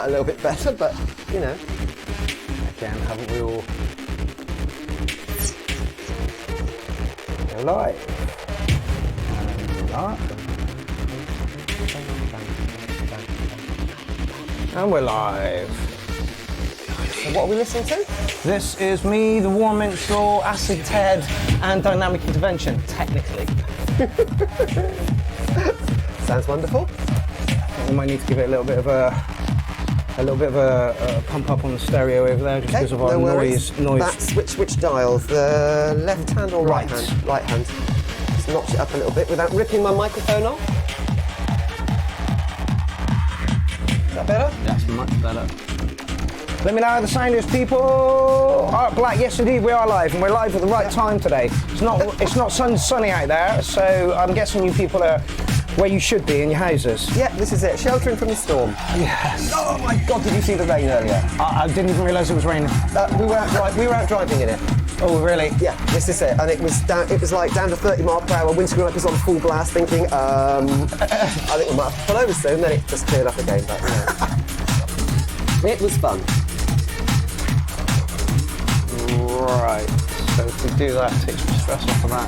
A little bit better, but you know. Again, haven't we all? We're live. And we're live. So what are we listening to? This is me, the Warm Minstrel, Acid Ted, and Dynamic Intervention, technically. Sounds wonderful. We might need to give it a little bit of a pump up on the stereo over there, just because of our noise. That's which dial? The left hand or right hand? Right hand. Just notch it up a little bit without ripping my microphone off. Is that better? That's much better. Let me know how the sound is, people. Art Black, yes indeed, we are live, and we're live at the right time today. It's not sunny out there, so I'm guessing you people are where you should be in your houses. Yeah, this is it. Sheltering from the storm. Yes. Oh my God! Did you see the rain earlier? I didn't even realise it was raining. We were out driving in it. Oh really? Yeah, this is it. And it was like down to 30 miles per hour. Windscreen wipers on full blast. Thinking, I think we might have to pull over soon. Then it just cleared up again. But it was fun. Right. So to do that, takes the stress off of that.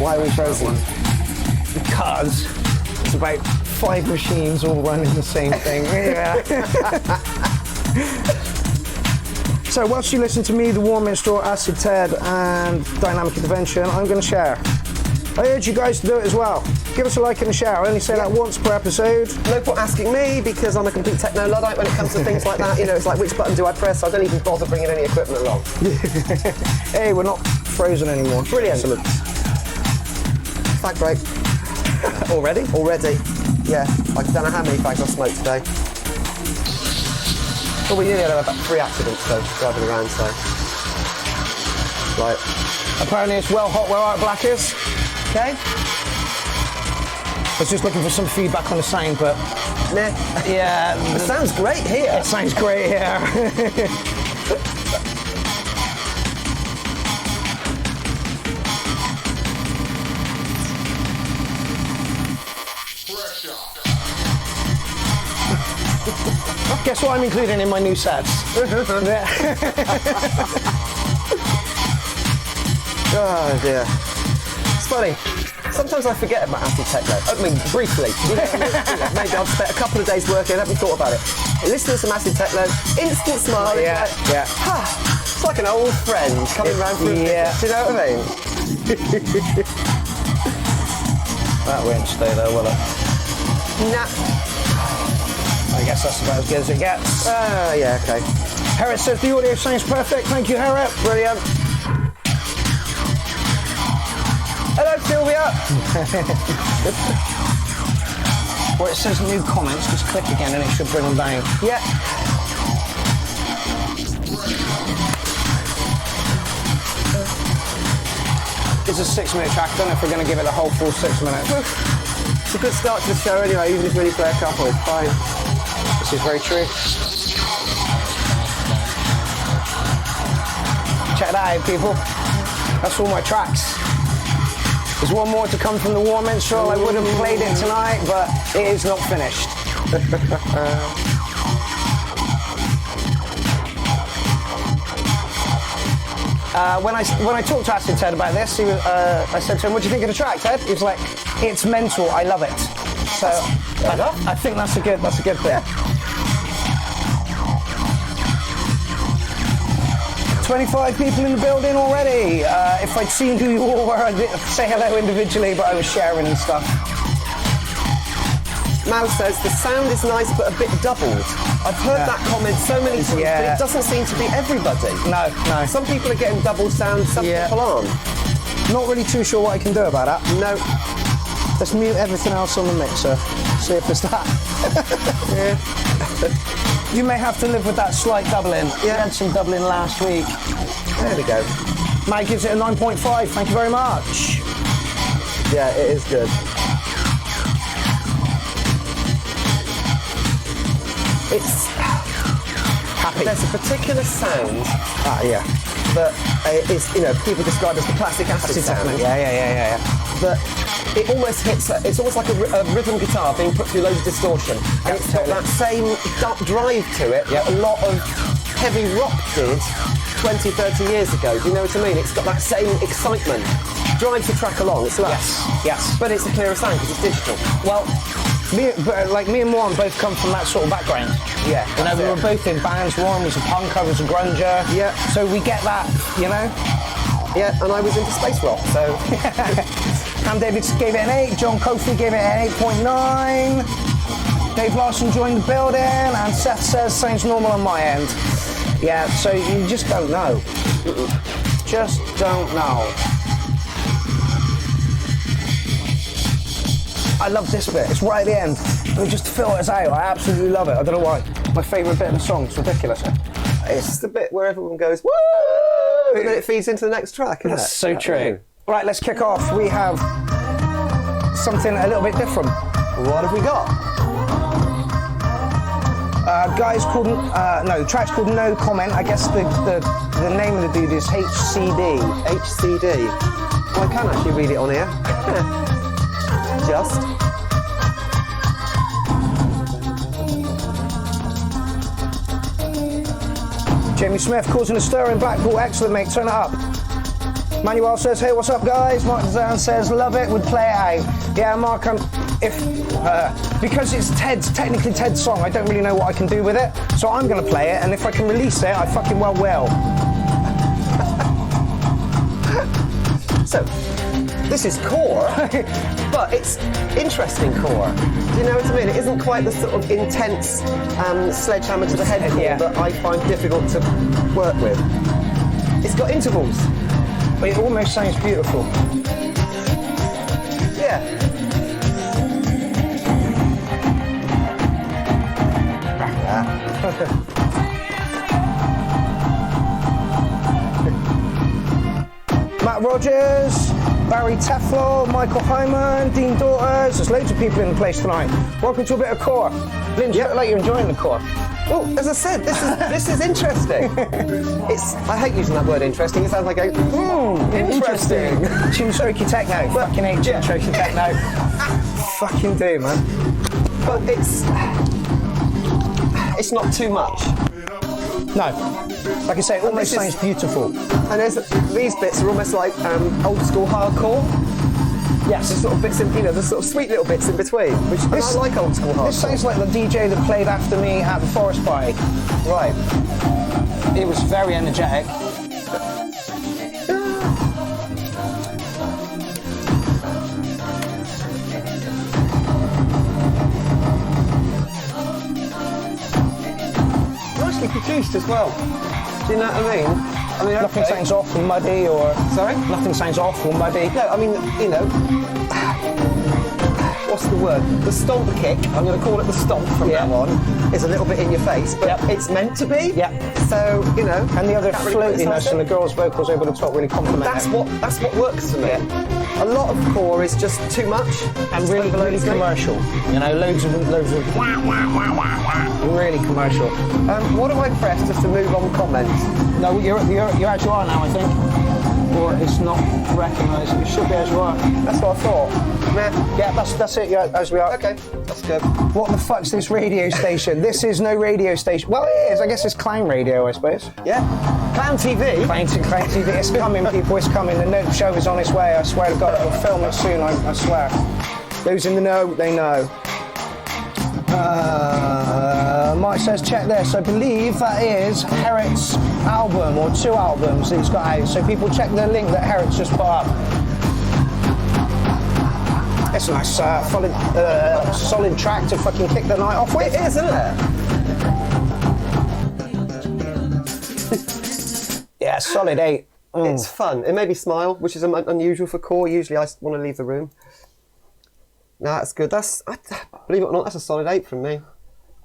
Why are we frozen? Because it's about 5 machines all running the same thing. Yeah. So whilst you listen to me, the Warm Minstrel, Acid Ted, and Dynamic Intervention, I'm going to share. I urge you guys to do it as well. Give us a like and a share. I only say that once per episode. No point asking me, because I'm a complete techno Luddite when it comes to things like that. You know, it's like, which button do I press? I don't even bother bringing any equipment along. Hey, we're not frozen anymore. Brilliant. Excellent. Fag break. Already? Already. Yeah. I don't know how many fags I've smoked today. Well, we nearly had about 3 accidents though, driving around, so. Right. Apparently it's well hot where Art Black is. Okay. I was just looking for some feedback on the sound, but Meh. yeah, It sounds great here. it sounds great here. Guess what I'm including in my new sets? Oh dear. It's funny. Sometimes I forget about acid techno. I mean, briefly. Maybe I've spent a couple of days working, haven't thought about it. Listen to some acid techno, instant smile. Yeah, like, yeah. It's like an old friend coming round for a visit. Do you know what I mean? That won't stay there, will it? Nah. I guess that's about as good as it gets. Yeah, okay. Harriet says the audio sounds perfect. Thank you, Harriet. Brilliant. Hello, Sylvia. Where it says new comments, just click again and it should bring them down. Yeah. It's a 6-minute track. I don't know if we're going to give it the whole full 6 minutes. It's a good start to the show anyway, even if we only play a couple, it's fine. This is very true. Check that out, people. That's all my tracks. There's one more to come from the Warm Minstrel. I would have played it tonight, but it is not finished. When I talked to Acid Ted about this, I said to him, "What do you think of the track, Ted?" He was like, "It's mental. I love it." So I think that's a good thing. Yeah. 25 people in the building already. If I'd seen who you all were, I'd say hello individually, but I was sharing and stuff. Mal says the sound is nice but a bit doubled. I've heard that comment so many times, but it doesn't seem to be everybody. No. Some people are getting double sound, some people aren't. Not really too sure what I can do about that. No. Let's mute everything else on the mixer. See if it's that. You may have to live with that slight doubling. We had some doubling last week. There we go. Mike gives it a 9.5. Thank you very much. Yeah, it is good. It's happy. There's a particular sound. That is, people describe as the classic acid sound. Yeah. But it almost hits. It's almost like a rhythm guitar being put through loads of distortion, and it's got that same drive to it that a lot of heavy rock did 20, 30 years ago. Do you know what I mean? It's got that same excitement. Drives the track along. It's Yes. But it's a clearer sound because it's digital. Well, me and Warren both come from that sort of background. Yeah. You know, we were both in bands. Warren was a punk, I was a grunger. Yeah. So we get that, you know? Yeah, and I was into space rock, so... Cam Davis gave it an 8, John Kofi gave it an 8.9. Dave Larson joined the building, and Seth says sounds normal on my end. Yeah, so you just don't know. Just don't know. I love this bit. It's right at the end. It just filters out. I absolutely love it. I don't know why. My favourite bit of the song. It's ridiculous. It's the bit where everyone goes, woo! And then it feeds into the next track, isn't That's it? so true. Right, let's kick off. We have something a little bit different. What have we got? The track's called No Comment. I guess the name of the dude is HCD. HCD. Well, I can actually read it on here. Just. Jamie Smith causing a stir in Blackpool. Excellent, mate. Turn it up. Manuel says, hey, what's up, guys? Mark Zan says, love it, would play it out. Yeah, Mark, because it's technically Ted's song, I don't really know what I can do with it, so I'm going to play it, and if I can release it, I fucking well will. So, this is core, but it's interesting core. Do you know what I mean? It isn't quite the sort of intense sledgehammer to the head core that I find difficult to work with. It's got intervals. But it almost sounds beautiful. Yeah. Matt Rogers, Barry Teflo, Michael Hyman, Dean Daughters. There's loads of people in the place tonight. Welcome to a bit of core. Lynn, you look like you're enjoying the core. Oh, as I said, this is interesting. I hate using that word interesting. It sounds like interesting. Chinchoki techno. Fucking hate Chinchoki techno. Fucking do, man. But it's not too much. No. Like I say, it almost sounds beautiful. And these bits are almost like old school hardcore. Yes, the sort of bits in, the sort of sweet little bits in between, which I like old school hardcore. This sounds like the DJ that played after me at the Forest Party. Right. It was very energetic. Nicely produced as well. Do you know what I mean? Nothing sounds off or muddy or... Sorry? Nothing sounds off or muddy. No, I mean, what's the word? The stomp kick, I'm going to call it the stomp from now on, is a little bit in your face, but it's meant to be. Yeah. So, And the other floatiness and the girls' vocals over the top really complement that's what works for me. Yeah. A lot of core is just too much. And really commercial. Loads of really commercial. What do I press just to move on comments? No, you're as you are now, I think. Or it's not recognised. It should be as you are. That's what I thought. Yeah, that's it. Yeah, as we are. Okay, that's good. What the fuck's this radio station? This is no radio station. Well, it is. I guess it's Clown Radio, I suppose. Yeah. Clown TV. Clown TV. It's coming, people. It's coming. The Nope show is on its way. I swear to God, we'll film it soon. I swear. Those in the know, they know. Mike says, check this. I believe that is Herrick's album, or 2 albums that he's got out. So people check the link that Herrick's just put up. It's a nice, solid track to fucking kick the night off with. It is, isn't it? Yeah, solid 8. It's fun. It made me smile, which is unusual for core. Usually I want to leave the room. No, that's good. Believe it or not, that's a solid 8 from me.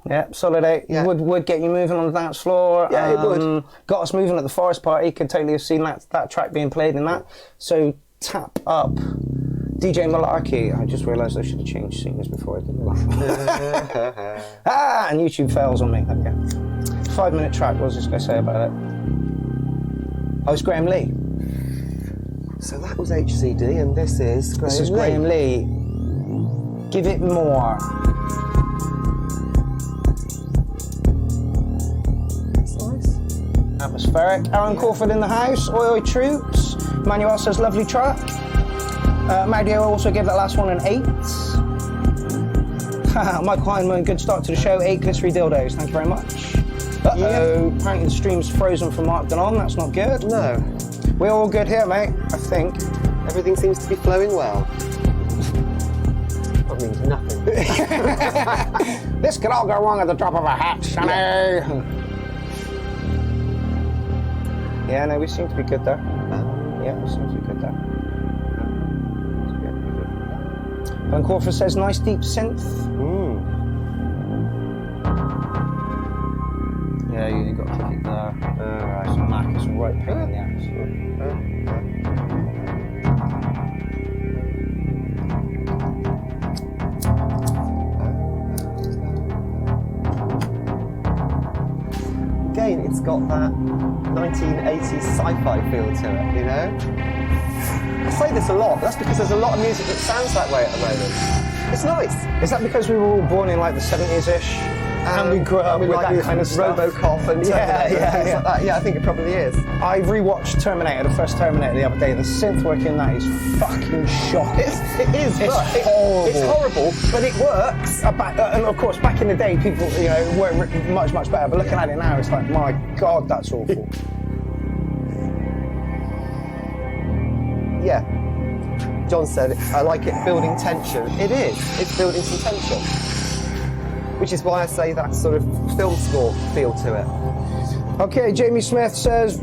Yeah, solid 8. Yeah. Would get you moving on the dance floor. Yeah, it would. Got us moving at the Forest Party. Could totally have seen that track being played in that. So tap up DJ Malarkey. I just realised I should have changed scenes before I did that. And YouTube fails on me. There we go. 5-minute track. What was this guy say about it? Oh, it's Graham Lee. So that was HCD, and this is Graham This is Graham Lee. Give it more. That's nice. Atmospheric. Aaron Crawford in the house. Oi oi troops. Manuel says lovely track. Mario also gave that last one an 8. Michael Heineman, good start to the show. 8 glittery dildos. Thank you very much. Uh-oh. Apparently the stream's frozen from Mark on. That's not good. No. We're all good here, mate, I think. Everything seems to be flowing well. That means nothing. This could all go wrong at the drop of a hat, Sonny. Yeah, no, we seem to be good there. Yeah, we seem to be good there. Van Corfer says, nice deep synth. Yeah, you got to click it there. Alright, so Mac is right pain in the ass. Again, it's got that 1980s sci-fi feel to it, you know? I say this a lot, but that's because there's a lot of music that sounds that way at the moment. It's nice. Is that because we were all born in like the 70s-ish? And we grew up with like that kind of stuff? Robocop and things like that. Yeah, I think it probably is. I rewatched Terminator, the first Terminator, the other day. The synth work in that is fucking shocking. It is. It's horrible. It's horrible, but it works. And of course, back in the day, people, you know, weren't much better. But looking at it now, it's like, my God, that's awful. Yeah. John said, I like it building tension. It is. It's building some tension. Which is why I say that sort of film score feel to it. Okay, Jamie Smith says,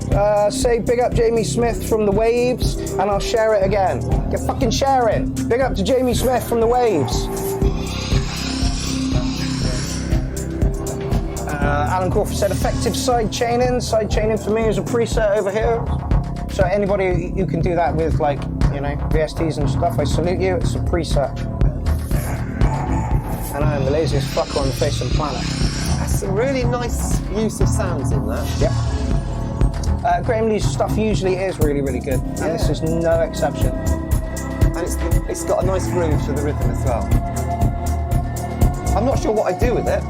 say big up Jamie Smith from The Waves, and I'll share it again. Get fucking sharing. Big up to Jamie Smith from The Waves. Alan Crawford said, effective side chaining. Side chaining for me is a preset over here. So anybody who can do that with, like, you know, VSTs and stuff, I salute you. It's a preset. And I am the laziest fucker on the face of the planet. That's some really nice use of sounds in that. Yep. Graham Lee's stuff usually is really, really good. And this is no exception. And it's got a nice groove to the rhythm as well. I'm not sure what I do with it.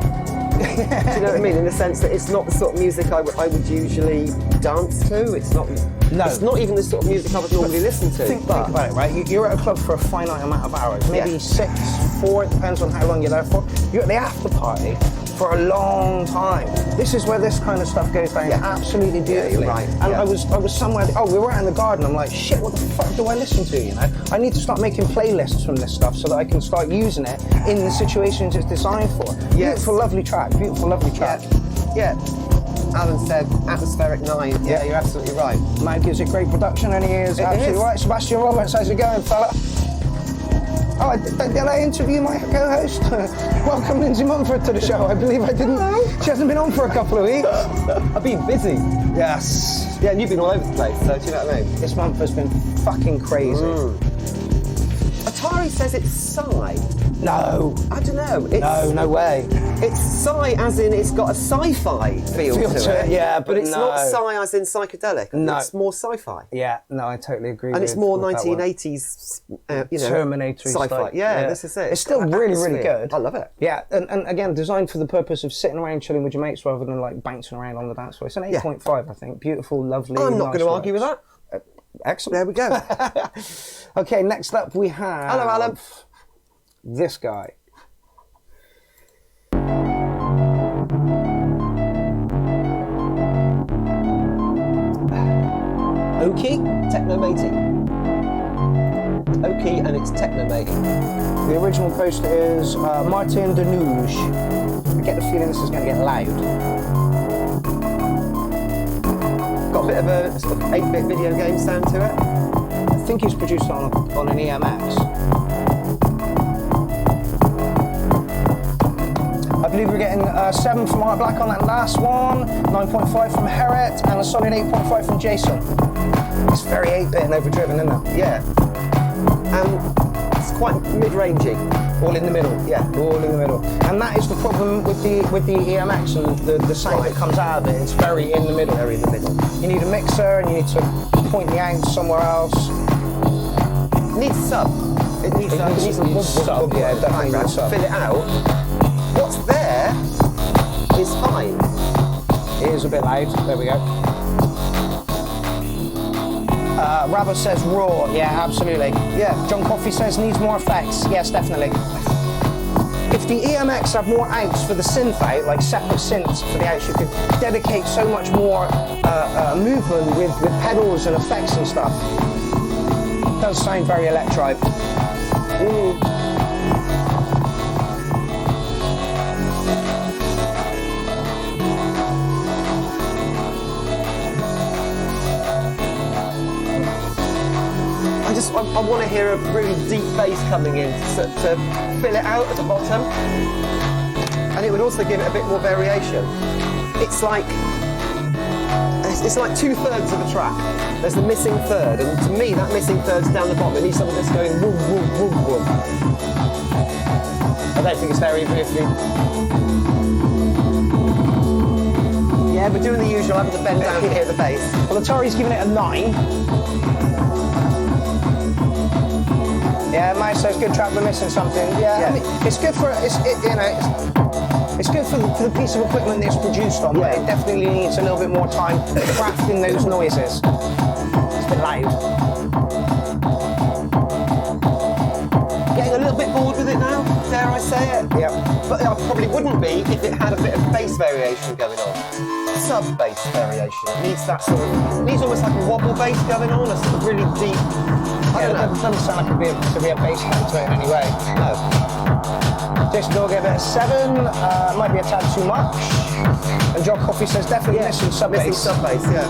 Do you know what I mean? In the sense that it's not the sort of music I would usually dance to. It's not. No. It's not even the sort of music I would normally listen to. Think about it, right? You're at a club for a finite amount of hours, maybe 6, 4, it depends on how long you're there for. You're at the after party for a long time. This is where this kind of stuff goes down absolutely beautifully. Yeah, you're right. And I was somewhere, we were out in the garden, I'm like, shit, what the fuck do I listen to, you know? I need to start making playlists from this stuff so that I can start using it in the situations it's designed for. Beautiful, lovely track, beautiful, lovely track. Yeah. Alan said, atmospheric 9. Yeah, you're absolutely right. Mike gives it great production and he is absolutely right. Sebastian Roberts, how's it going, fella? Oh, did I interview my co-host? Welcome Lindsay Mumford to the show. I believe I didn't. Hello. She hasn't been on for a couple of weeks. I've been busy. Yes. Yeah, and you've been all over the place, so do you know what I mean? This month has been fucking crazy. Atari says it's Psy. No. I don't know. No way. It's Psy as in it's got a sci-fi feel to it. Yeah, but it's not Psy as in psychedelic. No. It's more sci-fi. Yeah, no, I totally agree and with it's more with 1980s, you know, Terminator sci-fi. stuff. Yeah, this is it. It's still really, really good. I love it. Yeah, and again, designed for the purpose of sitting around chilling with your mates rather than like bouncing around on the dance floor. It's an 8.5, I think. Beautiful, lovely. I'm not going to argue with that. Excellent. There we go. Okay, next up we have... Hello, Alan. This guy. Oki, Technomatey. Oki and it's Technomatey. The original poster is Martin Denouge. I get the feeling this is going to get loud. Got a bit of a sort of 8-bit video game sound to it. I think he's produced it on an EMX. I believe we're getting 7 from Art Black on that last one, 9.5 from Herret, and a solid 8.5 from Jason. It's very 8-bit and overdriven, isn't it? Yeah. And it's quite mid-rangey. All in the middle. Yeah. All in the middle. And that is the problem with the EMX and the sound that comes out of it. It's very in the middle. Very in the middle. You need a mixer and you need to point the amp somewhere else. needs a sub. It needs a sub, yeah, it definitely needs a sub. Fill it out. What's there is fine. It is a bit loud. There we go. Rabbit says raw. Yeah, absolutely. Yeah. John Coffey says needs more effects. Yes, definitely. If the EMX had more outs for the synth out, like separate synths for the outs, you could dedicate so much more movement with pedals and effects and stuff. It does sound very electro. I want to hear a really deep bass coming in to fill it out at the bottom, and it would also give it a bit more variation. It's like 2/3 of a track. There's the missing third, and to me that missing third's down the bottom. It needs something that's going whoom, whoom, whoom, whoom. I don't think it's there even if you... Yeah, we're doing the usual, having to bend down to hear the bass. Well, Atari's giving it a 9. Yeah, Mouse says good track, we're missing something. Yeah. I mean, it's good for it's good for the piece of equipment that it's produced on, but it definitely needs a little bit more time crafting those noises. It's a bit loud. Getting a little bit bored with it now, dare I say it? Yeah. But I probably wouldn't be if it had a bit of bass variation going on. Sub-bass variation. It needs that sort of, needs almost like a wobble bass going on, a sort of really deep. I don't know. It doesn't sound like it to be a bass line to it in any way. No. This dog gave it a 7. Might be a tad too much. And John Coffey says definitely missing sub-bass. Missing sub-bass, yeah.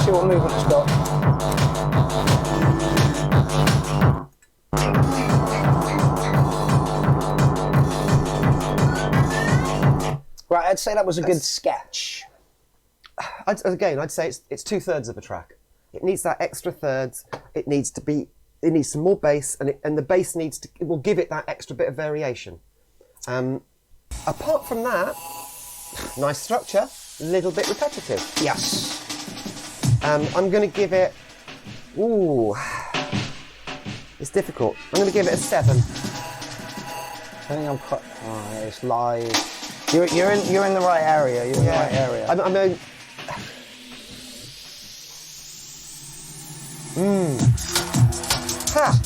See what movement it's got. Right, I'd say that was a good sketch. I'd say it's 2/3 of a track. It needs that extra thirds. It needs some more bass, and the bass it will give it that extra bit of variation. Apart from that, nice structure, a little bit repetitive. Yes. I'm going to give it. Ooh, it's difficult. I'm going to give it a 7. I think I'm. It's live. You're in the right area. You're in the right area.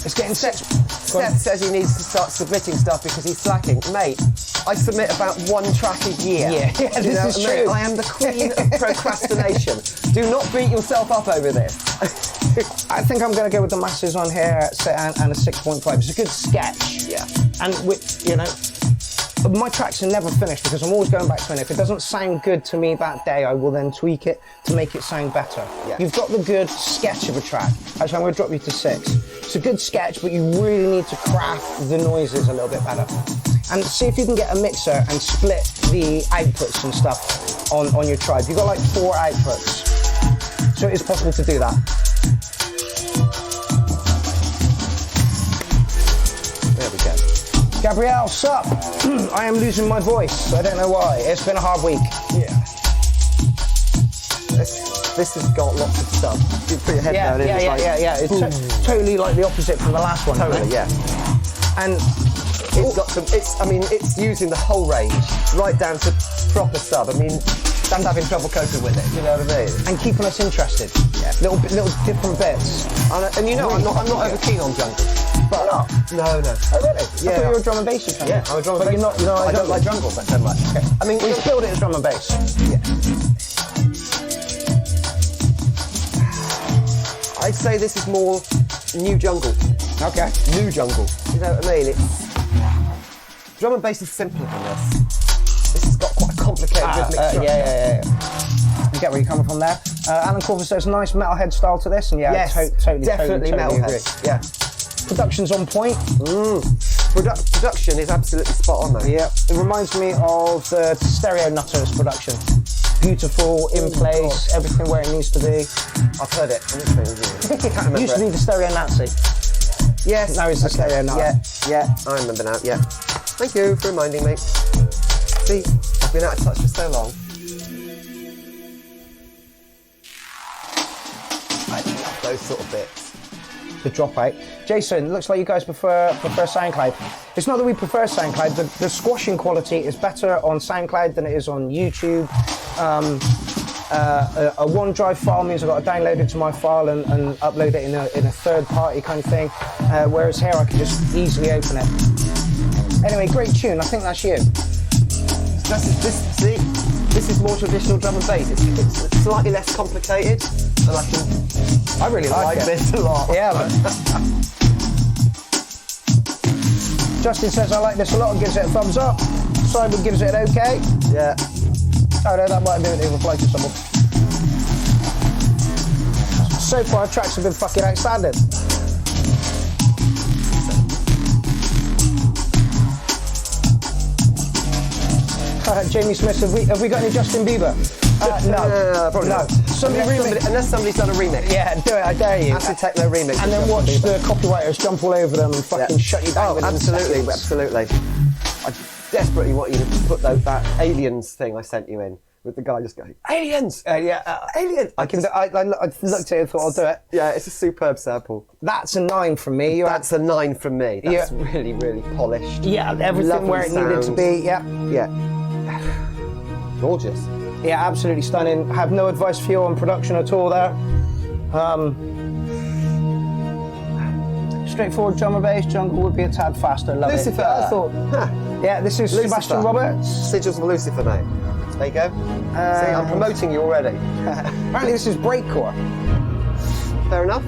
It's getting set. Seth says he needs to start submitting stuff because he's slacking. Mate, I submit about 1 track a year. Yeah, this is true. I am the queen of procrastination. Do not beat yourself up over this. I think I'm going to go with the masses on here and a 6.5. It's a good sketch. Yeah. And my tracks are never finished because I'm always going back to it. If it doesn't sound good to me that day, I will then tweak it to make it sound better. Yeah. You've got the good sketch of a track. Actually, I'm going to drop you to 6. It's a good sketch, but you really need to craft the noises a little bit better. And see if you can get a mixer and split the outputs and stuff on your tribe. You've got like 4 outputs. So it is possible to do that. There we go. Gabrielle, sup? I am losing my voice. I don't know why. It's been a hard week. Yeah. This has got lots of stuff. You put your head down in. It's totally like the opposite from the last one. Totally, yeah. And it's got some. It's using the whole range, right down to proper sub. I mean, I'm having trouble coping with it. You know what I mean? And keeping us interested. Yeah. Little different bits. And you know, I'm not over keen on jungle. But no. No. Oh really? Yeah. I thought you were a drum and bass fan. Yeah, I'm a drum and bass. But you're not. I don't like jungle so much. Okay. I mean, we spilled it as drum and bass. Yeah. I'd say this is more new jungle. Okay. New jungle. You know what I mean? Drum and bass is simpler than this. This has got quite a complicated rhythmic structure. Yeah. You get where you're coming from there. Alan Corver says nice metalhead style to this, and yes, definitely metalhead. Agree. Yeah. Production's on point. Production is absolutely spot on though. Yeah. It reminds me of the Stereo Nutters production. Beautiful, in place, everything where it needs to be. I've heard it. I can't remember. Used to be the Stereo Nazi. Yes. Now it's the Stereo Nutter. Yeah. I remember now. Yeah. Thank you for reminding me. See, I've been out of touch for so long. those sort of bits. The dropout. Jason, looks like you guys prefer SoundCloud. It's not that we prefer SoundCloud. The squashing quality is better on SoundCloud than it is on YouTube. A OneDrive file means I've got to download it to my file and upload it in a third party kind of thing. Whereas here I can just easily open it. Anyway, great tune. I think that's you. This is more traditional drum and bass. It's slightly less complicated, and I really like this a lot. Yeah, man. Justin says I like this a lot and gives it a thumbs up. Simon gives it an okay. Yeah. Oh no, that might have been a reply to someone. So far, tracks have been fucking outstanding. Jamie Smith, have we got any Justin Bieber? No, probably no. not. Unless somebody's done a remix. Yeah, do it, I dare you. Acid Techno remix. And then watch the copywriters jump all over them and fucking shut you down. Oh, absolutely. I desperately want you to put that aliens thing I sent you in with the guy just going, aliens! Aliens! I looked at it and thought I'll do it. Yeah, it's a superb sample. That's a 9 from me. That's a 9 from me. That's really, really polished. Yeah, everything Lovely where it needed to be. Yeah. Yeah. Gorgeous. Yeah, absolutely stunning. Have no advice for you on production at all there. Straightforward drum and bass, jungle would be a tad faster. Love Lucifer. it. I thought, yeah, this is Lucifer. Sebastian Roberts. Sigils of Lucifer, mate. There you go. See, I'm promoting you already. Apparently this is breakcore. Fair enough.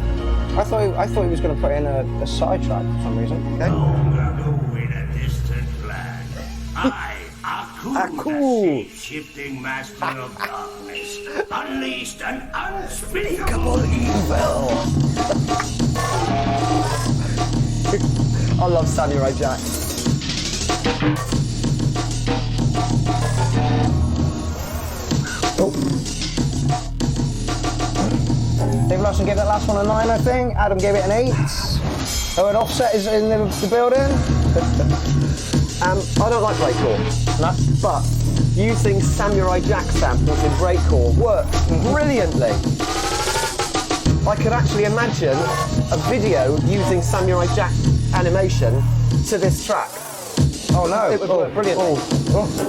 I thought he was going to put in a side track for some reason. Okay. Long ago in a distant land, Aku, the shape-shifting master of darkness, unleashed an unspeakable evil. I love Samurai Jack. Oh. Dave Larson gave that last one a 9, I think. Adam gave it an 8. Oh, an Offset is in the building. I don't like breakcore, but using Samurai Jack samples in breakcore works brilliantly. I could actually imagine a video using Samurai Jack animation to this track. Oh no! It would work brilliantly.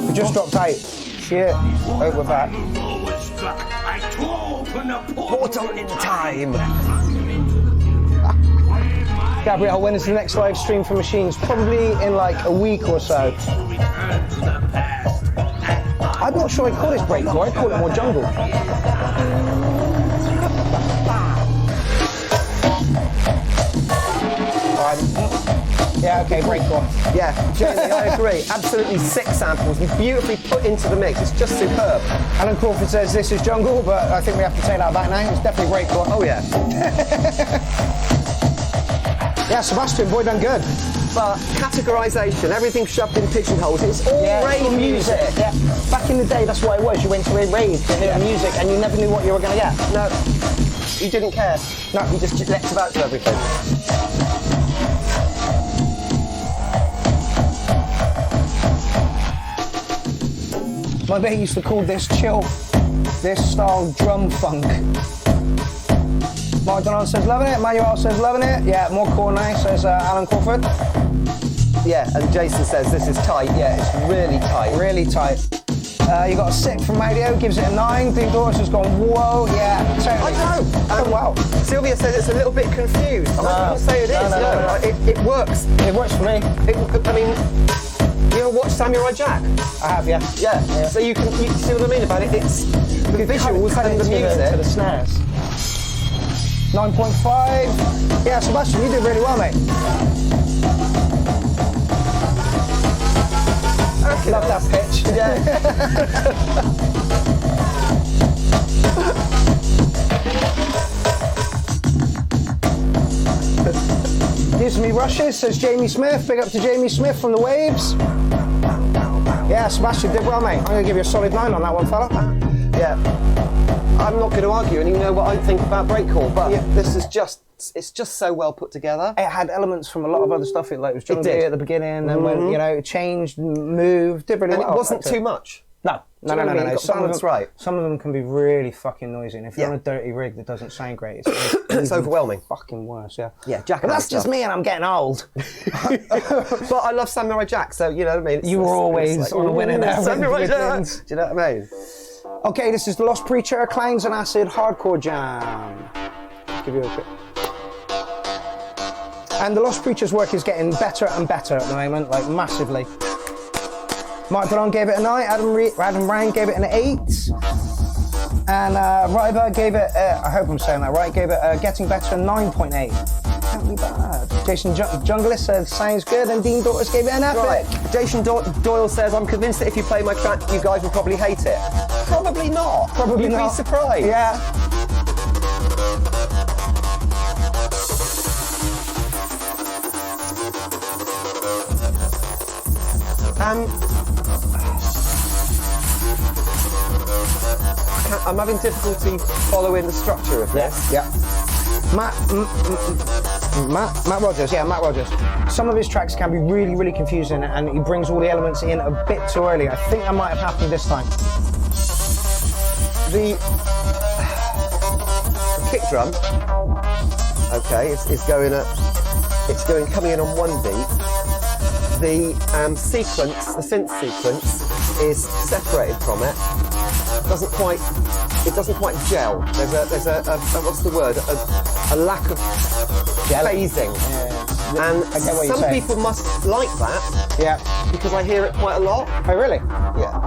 We just dropped out. Shit. Oh, we're back. Forward struck, I tore open a Portal in time. Gabrielle, when is the next live stream for Machines? Probably in like a week or so. Return to the past. I'm not sure I'd call this breakcore. I'd call it more jungle. Yeah, okay, breakcore. Yeah, Jamie, I agree. Absolutely sick samples, beautifully put into the mix. It's just superb. Alan Crawford says this is jungle, but I think we have to take that back now. It's definitely breakcore. Oh yeah. Yeah, Sebastian, boy done good. But categorisation, everything shoved in pigeonholes, it's all rave music. Yeah. Back in the day, that's what it was. You went to a rave to hear music and you never knew what you were going to get. No, you didn't care. No. You just leapt about to everything. My mate used to call this chill, this style drum funk. Mark Donald says loving it, Manuel says loving it. Yeah, more core now, says Alan Crawford. Yeah, and Jason says this is tight. Yeah, it's really tight. Really tight. You got a 6 from Mario, gives it a 9. Dean Doris has gone, whoa, yeah, totally. I know. Oh, wow. Sylvia says it's a little bit confused. I wouldn't say it is. No. It works. It works for me. I mean, you ever watch Samurai Jack? I have, yeah. Yeah. So you see what I mean about it? It's the visuals and the music. To the snares. 9.5. Yeah, Sebastian, you did really well, mate. Okay. Love that pitch. Yeah. Gives me rushes, says Jamie Smith. Big up to Jamie Smith from the Waves. Yeah, Sebastian did well, mate. I'm going to give you a solid 9 on that one, fella. Yeah. I'm not going to argue, and you know what I think about breakcore, but this is it's just so well put together. It had elements from a lot of other stuff. It was jungle did. at the beginning, and when it changed, moved, did really And well. it wasn't too much. No, Do you know what I mean? You've got Some of balance them, right. some of them can be really fucking noisy, and if you're on a dirty rig that doesn't sound great, It's overwhelming. Fucking worse, yeah. Yeah, Jack. But that's just me, and I'm getting old. But I love Samurai Jack, so you know what I mean. You were always on a winning there. Samurai Jack. Do you know what I mean? Okay, this is the Lost Preacher, Clowns and Acid Hardcore Jam. Give you a quick. And the Lost Preacher's work is getting better and better at the moment, like massively. Mike Ballon gave it a 9, Adam Ryan gave it an 8, and Ryber gave it, I hope I'm saying that right, gave it Getting Better 9.8. Can't be bad. Jason Junglist said sounds good, and Dean Daughters gave it an epic. Right. Jason Doyle says, I'm convinced that if you play my track, you guys will probably hate it. Probably not. Probably You'd not. be surprised. Yeah. I'm having difficulty following the structure of this. Yeah. Matt Rogers, Matt Rogers. Some of his tracks can be really, really confusing, and he brings all the elements in a bit too early. I think that might have happened this time. The kick drum, okay, it's coming in on one beat. The sequence, the synth sequence, is separated from it. It doesn't quite gel. There's a what's the word? A lack of phasing. Yeah. And I get what you're some saying. people must like that. Yeah. Because I hear it quite a lot. Oh, really? Yeah.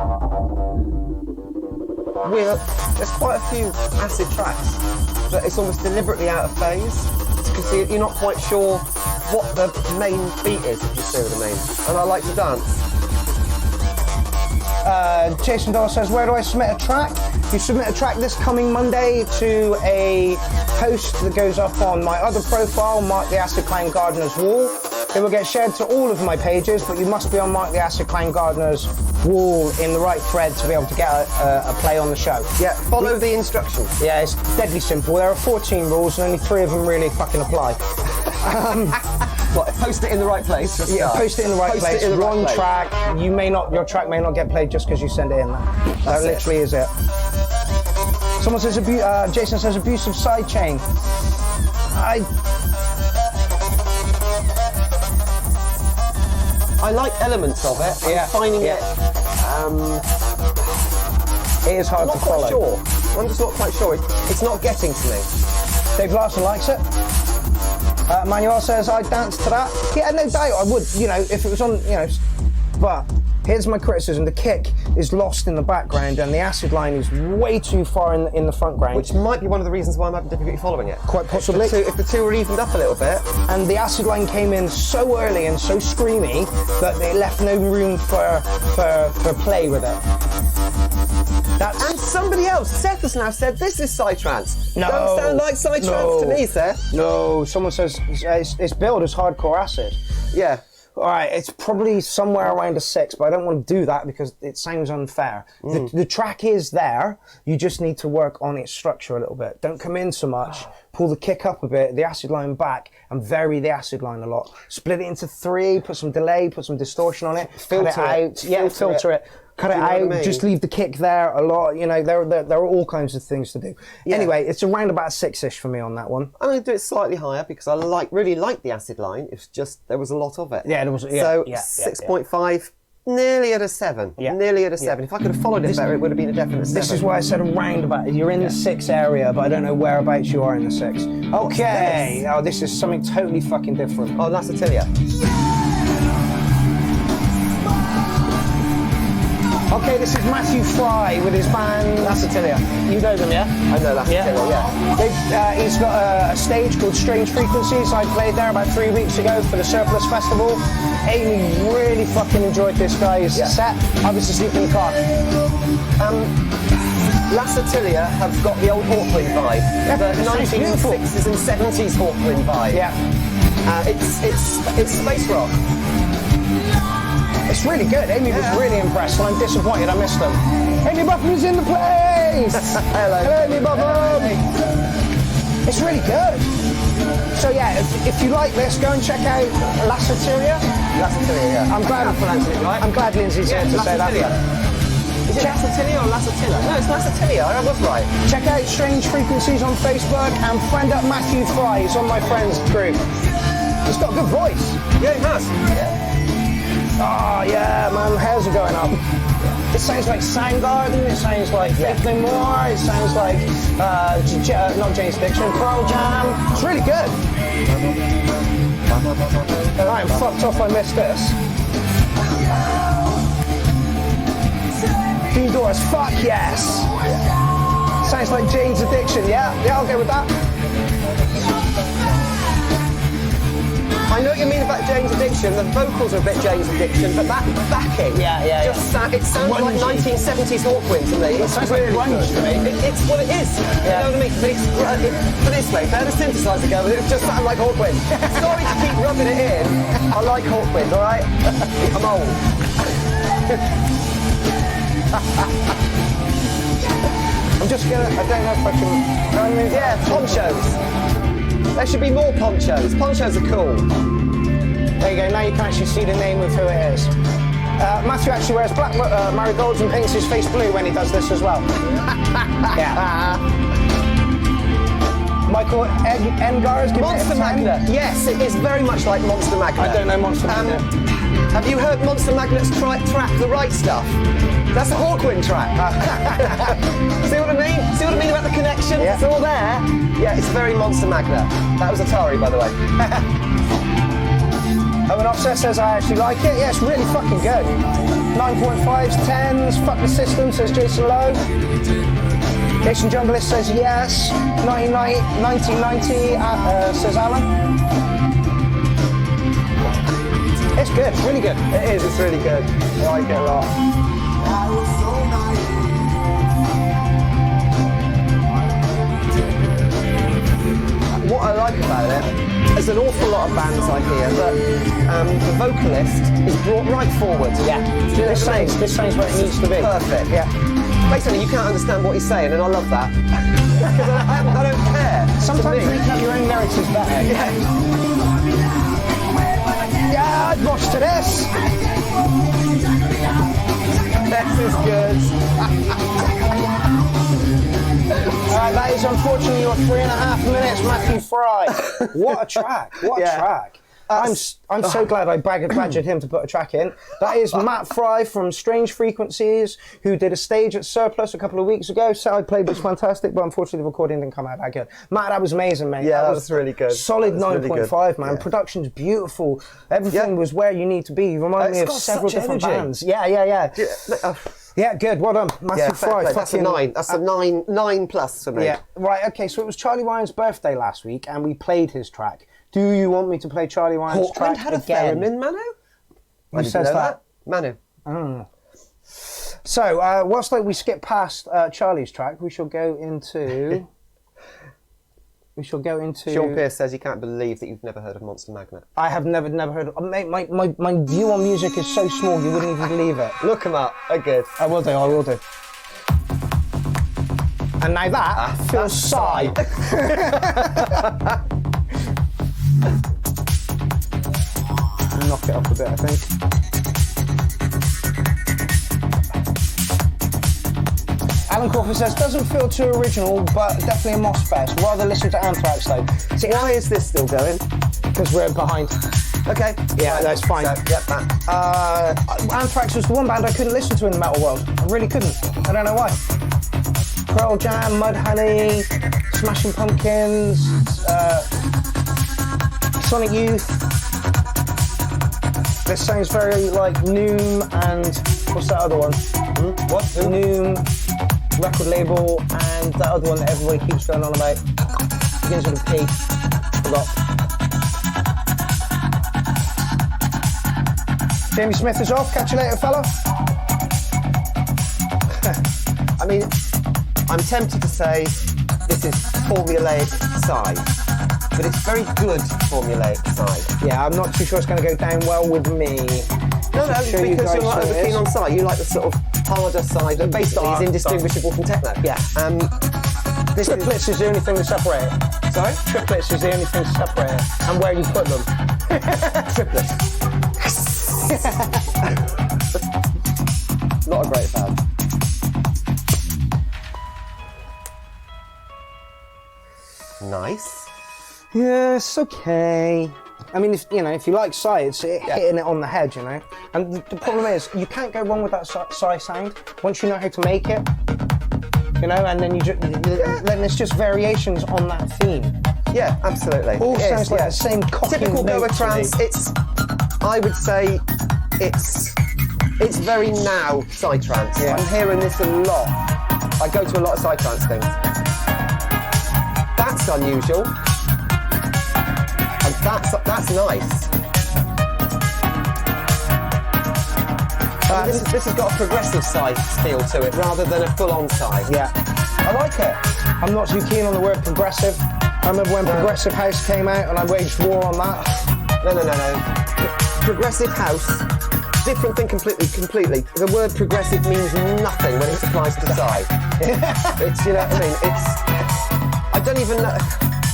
There's quite a few acid tracks, but it's almost deliberately out of phase. Because you're not quite sure what the main beat is, if you see what I mean. And I like to dance. Jason Doyle says, where do I submit a track? You submit a track this coming Monday to a post that goes up on my other profile, Mark the Acid Clown Gardener's wall. It will get shared to all of my pages, but you must be on Mark the Acid Clown Gardener's wall in the right thread to be able to get a play on the show. Yeah, follow the instructions. Yeah, it's deadly simple. There are 14 rules and only 3 of them really fucking apply. What, post it in the right place? Yeah, post it in the right place. It in the right One place. track. Your track may not get played just because you send it in there. That literally is it. Someone says, Jason says, abusive sidechain. I like elements of it. I'm finding it. It is hard I'm to not quite follow. sure. I'm just not quite sure. It's not getting to me. Dave Larson likes it. Manuel says, I dance to that. Yeah, no doubt I would, if it was on, but here's my criticism. The kick is lost in the background and the acid line is way too far in the front ground. Which might be one of the reasons why I'm having difficulty following it. Quite possibly. If the two were evened up a little bit. And the acid line came in so early and so screamy that it left no room for play with it. And somebody else, Seth has now said this is psytrance. No. Don't sound like psytrance to me, Seth. No, someone says it's billed as hardcore acid. Yeah. All right, it's probably somewhere around a 6, but I don't want to do that because it sounds unfair. The track is there, you just need to work on its structure a little bit. Don't come in so much, pull the kick up a bit, the acid line back, and vary the acid line a lot. Split it into 3, put some delay, put some distortion on it, filter it out. Yeah, filter it. Cut it out, just leave the kick there a lot. There are all kinds of things to do. Yeah. Anyway, it's around about 6-ish for me on that one. I'm going to do it slightly higher because I really like the acid line. It's just, there was a lot of it. Yeah, there was. So 6.5, nearly at a 7. Yeah. Nearly at a 7. If I could have followed it better, it would have been a definite 7. This is why I said around about. You're in the 6 area, but I don't know whereabouts you are in the 6. Okay. Oh, this is something totally fucking different. Oh, Lassatilia. Okay, this is Matthew Fry with his band Lassatilia. You know them, yeah? I know Lassatilia, yeah. He's got a stage called Strange Frequencies. I played there about 3 weeks ago for the Surplus Festival. Amy really fucking enjoyed this guy's set. I was asleep in the car. Lassatilia have got the old Hawkwind vibe. Yeah, The it's 1960s and 70s Hawkwind vibe. Yeah. It's space rock. It's really good. Amy was really impressed, and I'm disappointed I missed them. Amy Buffum is in the place! Hello. Hello, Amy Buffum! It's really good. So yeah, if you like this, go and check out Lassatilia. Lassatilia, yeah. I'm glad I'm pronouncing it right. I'm glad Lindsay's here to say that. Lassatilia. Is Is it Lasatilia or Lasatilla? No, it's Lasatilia. I was right. Check out Strange Frequencies on Facebook and friend up Matthew Fry. He's on my friends group. He's got a good voice. Yeah, he has. Oh yeah, man, hairs are going up. It sounds like Soundgarden, it sounds like Faith No More, it sounds like, not Jane's Addiction, Pearl Jam. It's really good. I am fucked off I missed this. Dean Doris, fuck yes. Sounds like Jane's Addiction, yeah, I'll go with that. I know what you mean about Jane's Addiction. The vocals are a bit Jane's Addiction, but that backing, just it sounds like 1970s Hawkwind to me. It sounds like grunge to me. It's what it is. You know what I mean? But put it this way, if I had a synthesizer go with it, it just sounded like Hawkwind. Sorry to keep rubbing it in. I like Hawkwind, all right? I'm old. I'm just gonna, I don't know if I can... Yeah, ponchos. There should be more ponchos. Ponchos are cool. There you go, now you can actually see the name of who it is. Matthew actually wears black marigolds and paints his face blue when he does this as well. Yeah. Michael Engars, give Monster it a 10. Magnet. Yes, it is very much like Monster Magnet. I don't know Monster Magnet. Have you heard Monster Magnet's track The Right Stuff? That's a Hawkwind track. See what I mean? See what I mean about the connection? Yeah. It's all there. Yeah, it's very Monster Magnet. That was Atari, by the way. Owen Offset says I actually like it. Yeah, it's really fucking good. 9.5s, 10s, fuck the system, says Jason Lowe. Jason Junglist says yes. 1990, says Alan. It's good, it's really good. It is, it's really good. I like it a lot. What I like about it, there's an awful lot of bands I hear that the vocalist is brought right forward. Yeah. This sounds where it needs to be. Perfect. Yeah. Basically, you can't understand what he's saying, and I love that. Because I don't care. Sometimes making up your own lyrics is better. Yeah. Yeah, I'd watch to this. This is good. That is unfortunately your 3.5 minutes, Matthew Fry. What a track! What a track! I'm so glad I badgered him to put a track in. That is Matt Fry from Strange Frequencies, who did a stage at Surplus a couple of weeks ago. So I played was fantastic, but unfortunately the recording didn't come out that good. Matt, that was amazing, mate. Yeah, that was really good. Solid 9.5, man. Yeah. Production's beautiful. Everything was where you need to be. You remind me of several different bands. Yeah. Yeah, good. Well done, Matthew Fry. That's a 9. That's a 9 plus for me. Yeah, right. Okay, so it was Charlie Ryan's birthday last week, and we played his track. Do you want me to play Charlie Ryan's track had a again? theremin, Manu? Who says that? Manu. So, whilst we skip past Charlie's track, we shall go into... Sean Pierce says he can't believe that you've never heard of Monster Magnet. I have never heard of... Mate, my view on music is so small, you wouldn't even believe it. Look them up. They're good. I will do. And now that feels sigh. Knock it up a bit, I think. Alan Crawford says, doesn't feel too original, but definitely a moss fest. Rather listen to Anthrax though. See, why is this still going? Because we're behind. Okay. Yeah, that's fine. So, that. Anthrax was the one band I couldn't listen to in the metal world. I really couldn't. I don't know why. Pearl Jam, Mudhoney, Smashing Pumpkins, Sonic Youth. This sounds very like Noom and what's that other one? What? Noom record label and that other one that everybody keeps going on about. Begins with a P. Forgot. Jamie Smith is off. Catch you later, fella. I mean, I'm tempted to say this is formulaic side, but it's very good formulaic side. Yeah, I'm not too sure it's going to go down well with me. No, because you're not over keen on side. You like the sort of harder side that basically is indistinguishable from techno. Yeah. Triplets is the only thing to separate it. Sorry? Triplets is the only thing to separate it. And where you put them. Triplets. Not a great band. nice. Yeah, it's okay. I mean, if you like Psy, it's hitting it on the head, you know. And the problem is, you can't go wrong with that Psy sound once you know how to make it. You know, and then then it's just variations on that theme. Yeah, absolutely. All sounds like the same cocking typical note Goa to trance. me. I would say, it's very now psytrance. Yeah. I'm hearing this a lot. I go to a lot of psytrance things. That's unusual. And that's nice. This has got a progressive psy feel to it rather than a full-on psy. Yeah, I like it. I'm not too keen on the word progressive. I remember when Progressive House came out and I waged war on that. No. Progressive house, different thing completely. The word progressive means nothing when it applies to psy. It's, you know what I mean? I don't even know.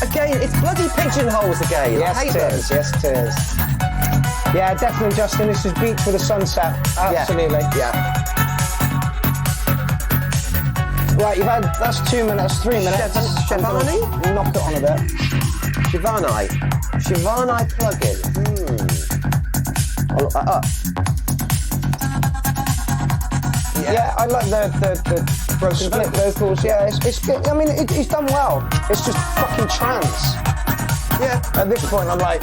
Again, it's bloody pigeonholes again. Yes, I hate it them. is. Yes, it is. Yeah, definitely, Justin. This is Beach with a Sunset. Absolutely. Yeah. Right, that's 2 minutes, 3 minutes. Shivani? Knock it on a bit. Shivani plugin. I'll look that up. Yeah, I like the broken split vocals. Yeah, it's good. I mean, he's done well. It's just fucking trance. Yeah. At this point, I'm like,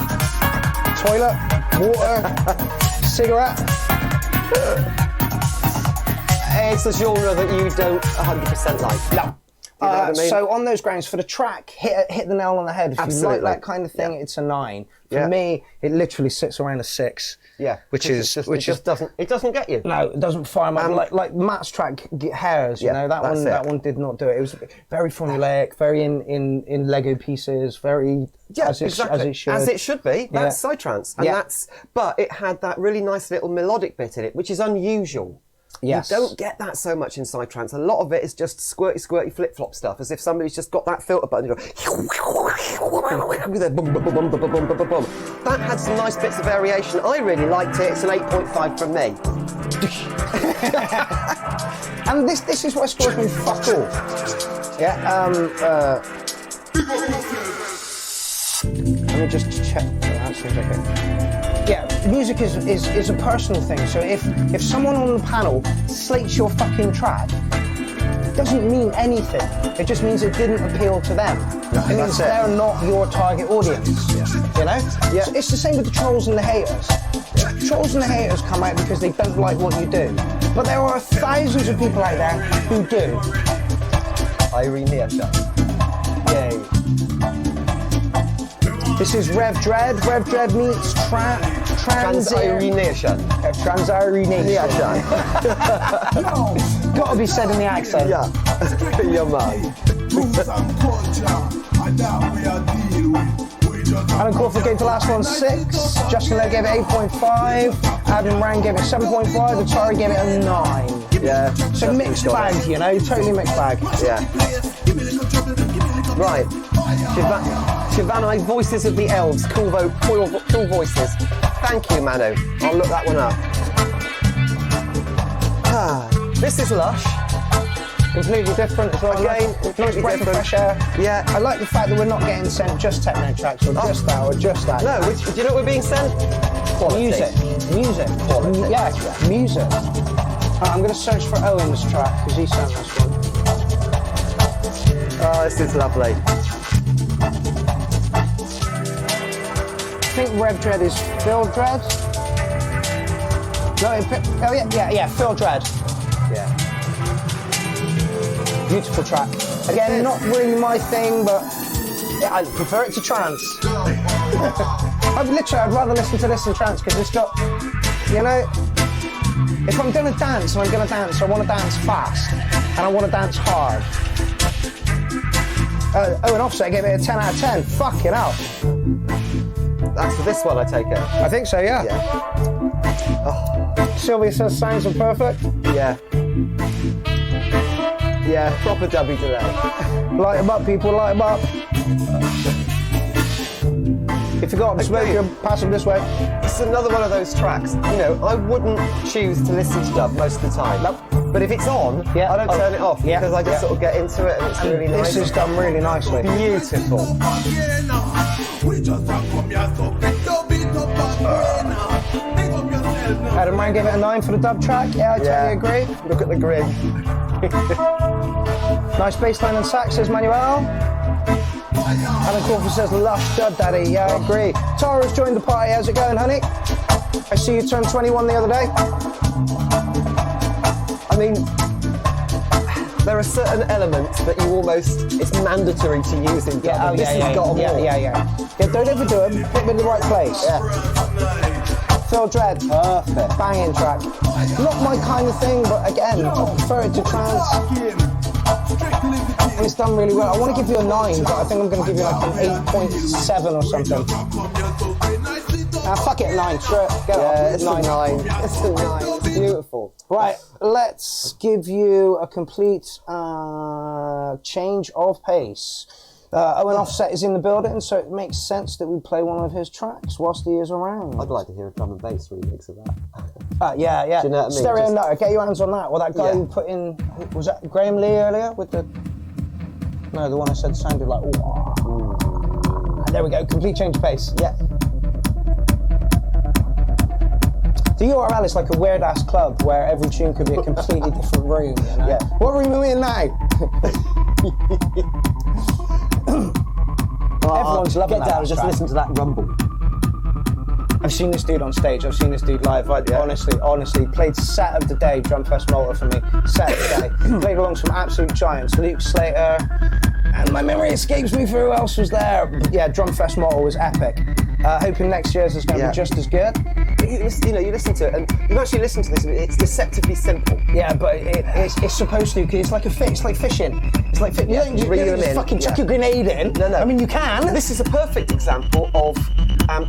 toilet, water, cigarette. It's a genre that you don't 100% like. No. You know what I mean? So on those grounds, for the track, hit the nail on the head. If Absolutely. you like that kind of thing, it's a 9. For me, it literally sits around a 6. Yeah, which doesn't get you. No, it doesn't fire my like Matt's track Hairs. You know that one did not do it. It was very formulaic, very in Lego pieces, very as it should. As it should be. That's psytrance, and but it had that really nice little melodic bit in it, which is unusual. Yes. You don't get that so much in psytrance. A lot of it is just squirty flip-flop stuff, as if somebody's just got that filter button and go... That had some nice bits of variation. I really liked it. It's an 8.5 from me. And this is what scores me fuck all. Yeah, let me just check. That seems okay. Yeah, music is a personal thing. So if someone on the panel slates your fucking track, it doesn't mean anything. It just means it didn't appeal to them. It means they're not your target audience. You know? Yeah. So it's the same with the trolls and the haters. Trolls and the haters come out because they don't like what you do. But there are thousands of people out there who do. Irene Neosha. Yay. This is Rev Dread. Rev Dread meets Transirenation. Transirenation. Gotta be said in the accent. Yeah. Your man. Alan Crawford gave the last one 6. Justin Lowe gave it 8.5. Adam Rand gave it 7.5. Atari gave it a 9. Yeah. So mixed bag, you know, totally mixed bag. Yeah. Right. Shivani, Voices of the Elves. Cool voices. Thank you, Manu. I'll look that one up. This is Lush. Completely different as well. Again, nice breath of fresh air. Yeah. I like the fact that we're not getting sent just techno tracks or just that or just that. No, do you know what we're being sent? Quality. Music. Quality. Yeah, music. I'm going to search for Owen's track because he sent this one. Oh, this is lovely. I think Rev Dread is Phil Dread. No, yeah, Phil Dread. Yeah. Beautiful track. Again, not really my thing, but yeah, I prefer it to trance. I'd rather listen to this than trance because it's got, you know, if I'm gonna dance and I'm gonna dance, I want to dance fast and I want to dance hard. And Offset gave it a 10 out of 10. Fucking hell. That's for this one, I take it. I think so, yeah. Oh. Sylvia says sounds are perfect. Yeah. Yeah, proper dubby delay. Light them up, people, light them up. If you got them smoking, pass them this way. It's another one of those tracks, you know, I wouldn't choose to listen to dub most of the time. Nope. But if it's on, I don't turn it off because I just sort of get into it and it's really nice. This is done really nicely. Beautiful. Adam Ryan gave it a 9 for the dub track. Yeah, I totally agree. Look at the grin. Nice bass line and sax, says Manuel. Alan Crawford says, lush dub daddy. Yeah, I agree. Tara's joined the party. How's it going, honey? I see you turned 21 the other day. I mean, there are certain elements that it's mandatory to use in dub. This has got them all. Yeah, don't overdo them. Put them in the right place. Yeah. Phil Dredd. Perfect. Banging track. Not my kind of thing, but again, I prefer it to trance. And it's done really well. I want to give you a 9, but I think I'm going to give you like an 8.7 or something. Fuck it, 9. Sure. It's a 9. It's a 9. It's beautiful. Right, let's give you a complete change of pace. Owen Offset is in the building, so it makes sense that we play one of his tracks whilst he is around. I'd like to hear a drum and bass remix of that. Yeah. Do you know what I mean? Stereo Nutter, get your hands on that. Well, that guy who put in, was that Graham Lee earlier with the? No, the one I said sounded like. There we go, complete change of pace. Yeah. The URL is like a weird ass club where every tune could be a completely different room. You know? Yeah. What room are we in now? Everyone's loving Get that. down and just listen to that rumble. I've seen this dude on stage. I've seen this dude live. Honestly, played set of the day, Drumfest Malta for me. Set of the day. Played along some absolute giants. Luke Slater, and my memory escapes me for who else was there. But yeah, Drumfest Malta was epic. Hoping next year's is going to be just as good. You listen to it, and you actually listen to this. It's deceptively simple. Yeah, but it's supposed to, because it's like it's like fishing. It's like you don't just fucking chuck your grenade in. No. I mean, you can. This is a perfect example of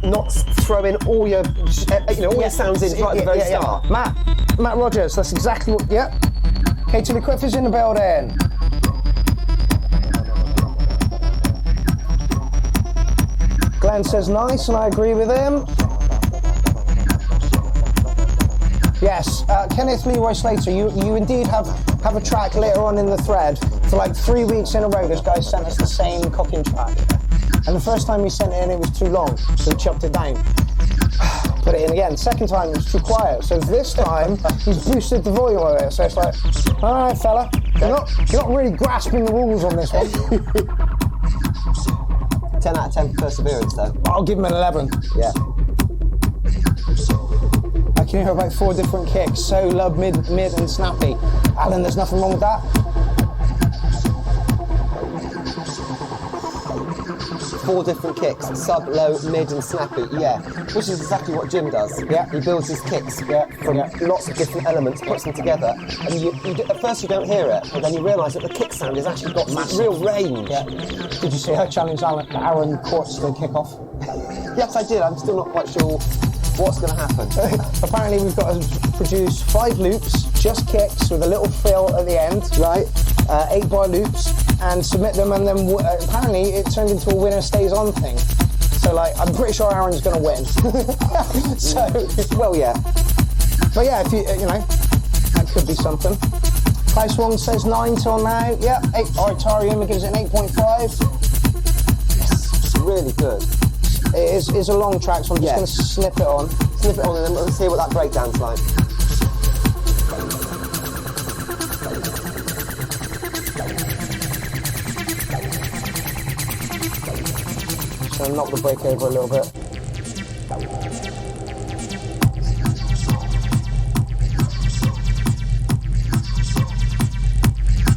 not throwing all your your sounds in right at the very start. Matt Rogers. That's exactly what. Yep. Katie McQuiff is in the building. Glenn says nice, and I agree with him. Yes, Kenneth Leroy Slater, you indeed have a track later on in the thread. For like 3 weeks in a row, this guy sent us the same cocking track. And the first time he sent it in, it was too long, so he chopped it down. Put it in again. Second time, it was too quiet. So this time, he's boosted the volume of it. So it's like, all right, fella, you're not really grasping the rules on this one. 10 out of 10 for perseverance, though. I'll give him an 11. Yeah. I can hear about 4 different kicks. So low, mid, and snappy. Alan, there's nothing wrong with that. 4 different kicks, sub, low, mid and snappy, which is exactly what Jim does. He builds his kicks from lots of different elements, puts them together, and at first you don't hear it, but then you realise that the kick sound has actually got some real range. Did you see her challenge Aaron Quartz to kick off? Yes, I did. I'm still not quite sure what's going to happen. Apparently we've got to produce 5 loops, just kicks with a little fill at the end, right? 8-bar loops, and submit them, and then apparently it turned into a winner stays on thing. So like, I'm pretty sure Aaron's going to win. So, well, yeah. But yeah, if you that could be something. Klaus Wong says 9 till now. Yeah, 8. Artarium gives it an 8.5. It's really good. It is a long track, so I'm just going to snip it on. Snip it on, and then we'll see what that breakdown's like. So knock the brake over a little bit.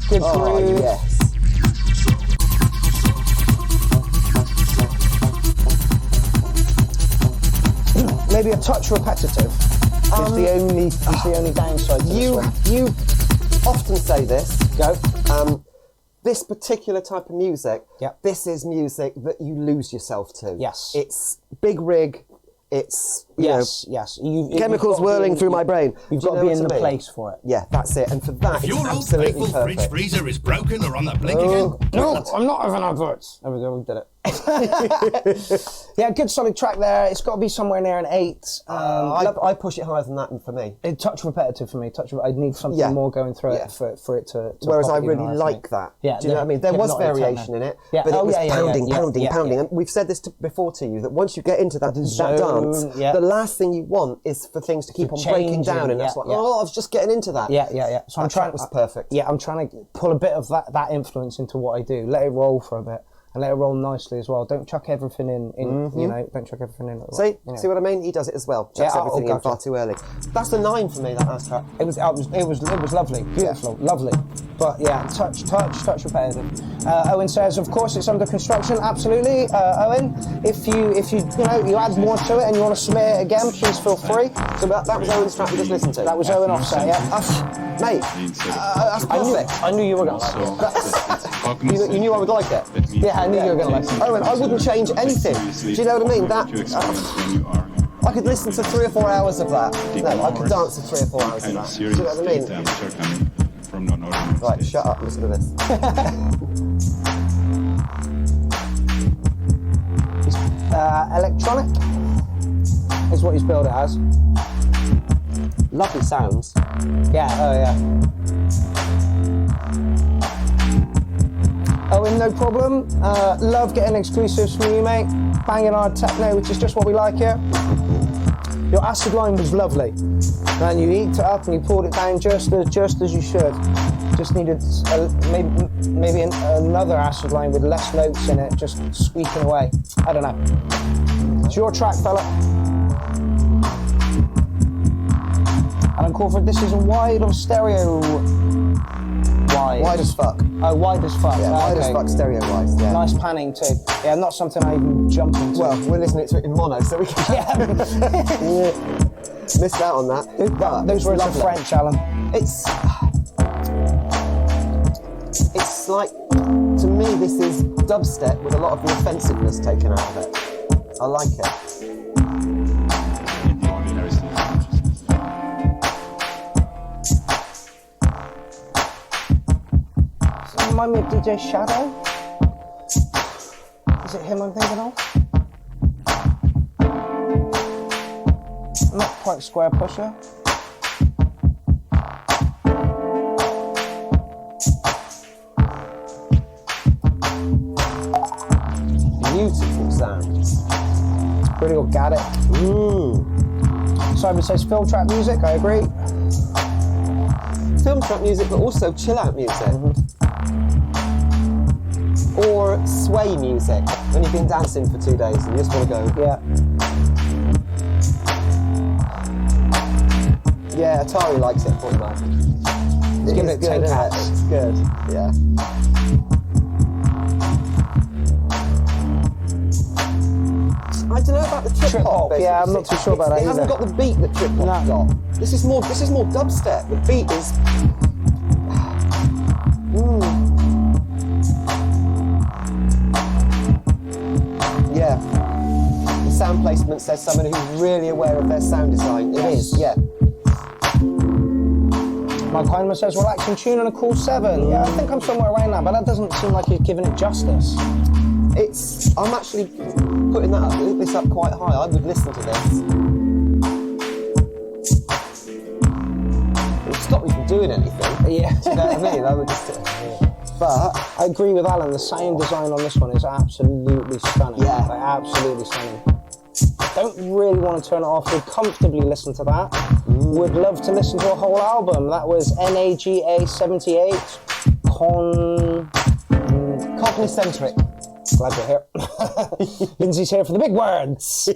Good groove. Yes. Maybe a touch repetitive. Is the only downside to this one. You often say this. Go. This particular type of music, this is music that you lose yourself to. Yes. It's big rig, it's, yes. chemicals whirling through my brain. You've got to be in the place for it. Yeah, that's it. And for that, If it's your old absolutely faithful fridge perfect. freezer is broken or on the blink again, No, I'm not having adverts. There we go, we did it. Yeah, good solid track there. It's got to be somewhere near an 8. I push it higher than that for me. A touch repetitive for me. I need something more going through it for it to Whereas I properly really like that. Yeah, do you know what I mean? There was hypnotic variation techno. in it, Yeah. but it was Yeah. pounding. And we've said this before to you, that once you get into that zone, dance, the last thing you want is for things to keep on breaking changing, down, and that's like, oh, I was just getting into that. Yeah. So That track was perfect. Yeah, I'm trying to pull a bit of that influence into what I do. Let it roll for a bit. And let it roll nicely as well. Don't chuck everything in. You know, don't chuck everything in. See what I mean? He does it as well. Chucks everything in far too early. That's a 9 for me. That last track. It was lovely, beautiful, lovely. But yeah, touch repetitive. Owen says, of course, it's under construction. Absolutely, Owen. If you add more to it and you want to submit it again, please feel free. So that was Owen's track we just listened to. That was Owen Offset. Yeah, mate. That's perfect. I knew you were gonna like it. You knew I would like it. Yeah, I knew you were gonna like it. Owen, I wouldn't change anything. Do you know what I mean? I could listen to 3 or 4 hours of that. No, I could dance to 3 or 4 hours of that. Do you know what I mean? Right, shut up, listen to this. Electronic is what he's billed it as. Lovely sounds. Yeah, Owen, no problem. Love getting exclusives from you, mate. Banging hard techno, which is just what we like here. Your acid line was lovely. And you eked it up and you pulled it down just as you should. Just needed maybe another acid line with less notes in it, just squeaking away. I don't know. It's your track, fella. Alan Crawford, this is a wide or stereo? Wide as fuck. Oh, wide as fuck. Yeah, wide as fuck stereo wise. Yeah. Nice panning too. Yeah, not something I even jump into. Well, we're listening to it in mono, so we can. Missed out on that. Those words are French, Alan. It's like, to me, this is dubstep with a lot of the offensiveness taken out of it. I like it. Remind me of DJ Shadow? Is it him I'm thinking of? Not quite Square Pusher. Beautiful sound. Pretty organic. Simon says film track music, I agree. Film track music, but also chill out music. Or sway music, when you've been dancing for 2 days and you just want to go. Yeah, Atari likes it pretty much. Give it 10 cats. It's good, yeah. I don't know about the trip hop. Yeah, I'm not too sure about that either. It hasn't got the beat that trip hop got. This is more dubstep. The beat is. Yeah. The sound placement says someone who's really aware of their sound design. It is. Yeah. Mike Heineman says relaxing tune and a cool 7. Yeah, I think I'm somewhere around that, but that doesn't seem like you're giving it justice. I'm actually putting this up quite high. I would listen to this. It would stop me from doing anything. Yeah. Do you know what I mean? I would just. But I agree with Alan. The sound design on this one is absolutely stunning. Yeah. Like, absolutely stunning. Don't really want to turn it off. Would comfortably listen to that. Would love to listen to a whole album. That was NAGA 78. Cognicentric. Glad you're here. Lindsay's here for the big words.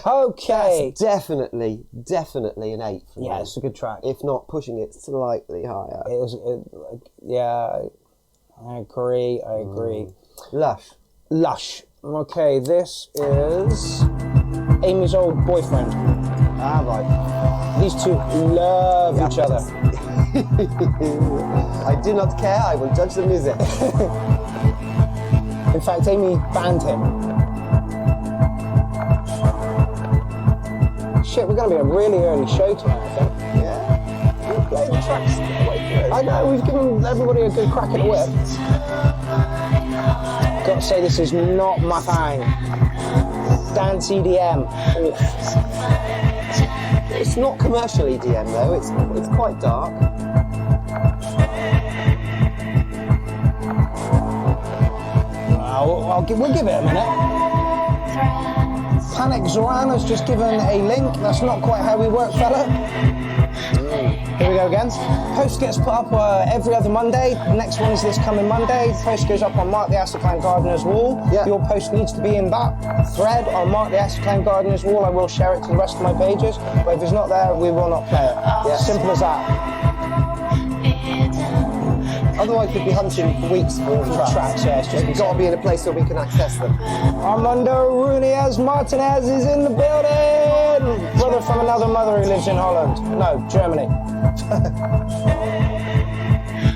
Okay. That's definitely an 8 for me. Yeah, it's a good track. If not pushing it slightly higher. Yeah, I agree. Lush. Okay, this is Amy's old boyfriend. Ah, right. These two love each other. I do not care, I will judge the music. In fact, Amy banned him. Shit, we're going to be a really early show tonight, I think. Yeah. We'll play the tracks. I know, we've given everybody a good crack at the whip. got to say, this is not my thing. Dance EDM. Oof. It's not commercial EDM though. It's quite dark. We'll give it a minute. Panic Zoran has just given a link. That's not quite how we work, fella. Here we go again. Post gets put up every other Monday. The next one is this coming Monday. The post goes up on Mark the Acid Clown Gardener's wall. Yeah. Your post needs to be in that thread on Mark the Acid Clown Gardener's wall. I will share it to the rest of my pages. But if it's not there, we will not play it. Yes. Simple as that. Otherwise, we'd be hunting for weeks for all the tracks. Yeah, it's just We've got to be in a place where we can access them. Armando Ruiz Martinez is in the building! Brother from another mother who lives in Holland. No, Germany.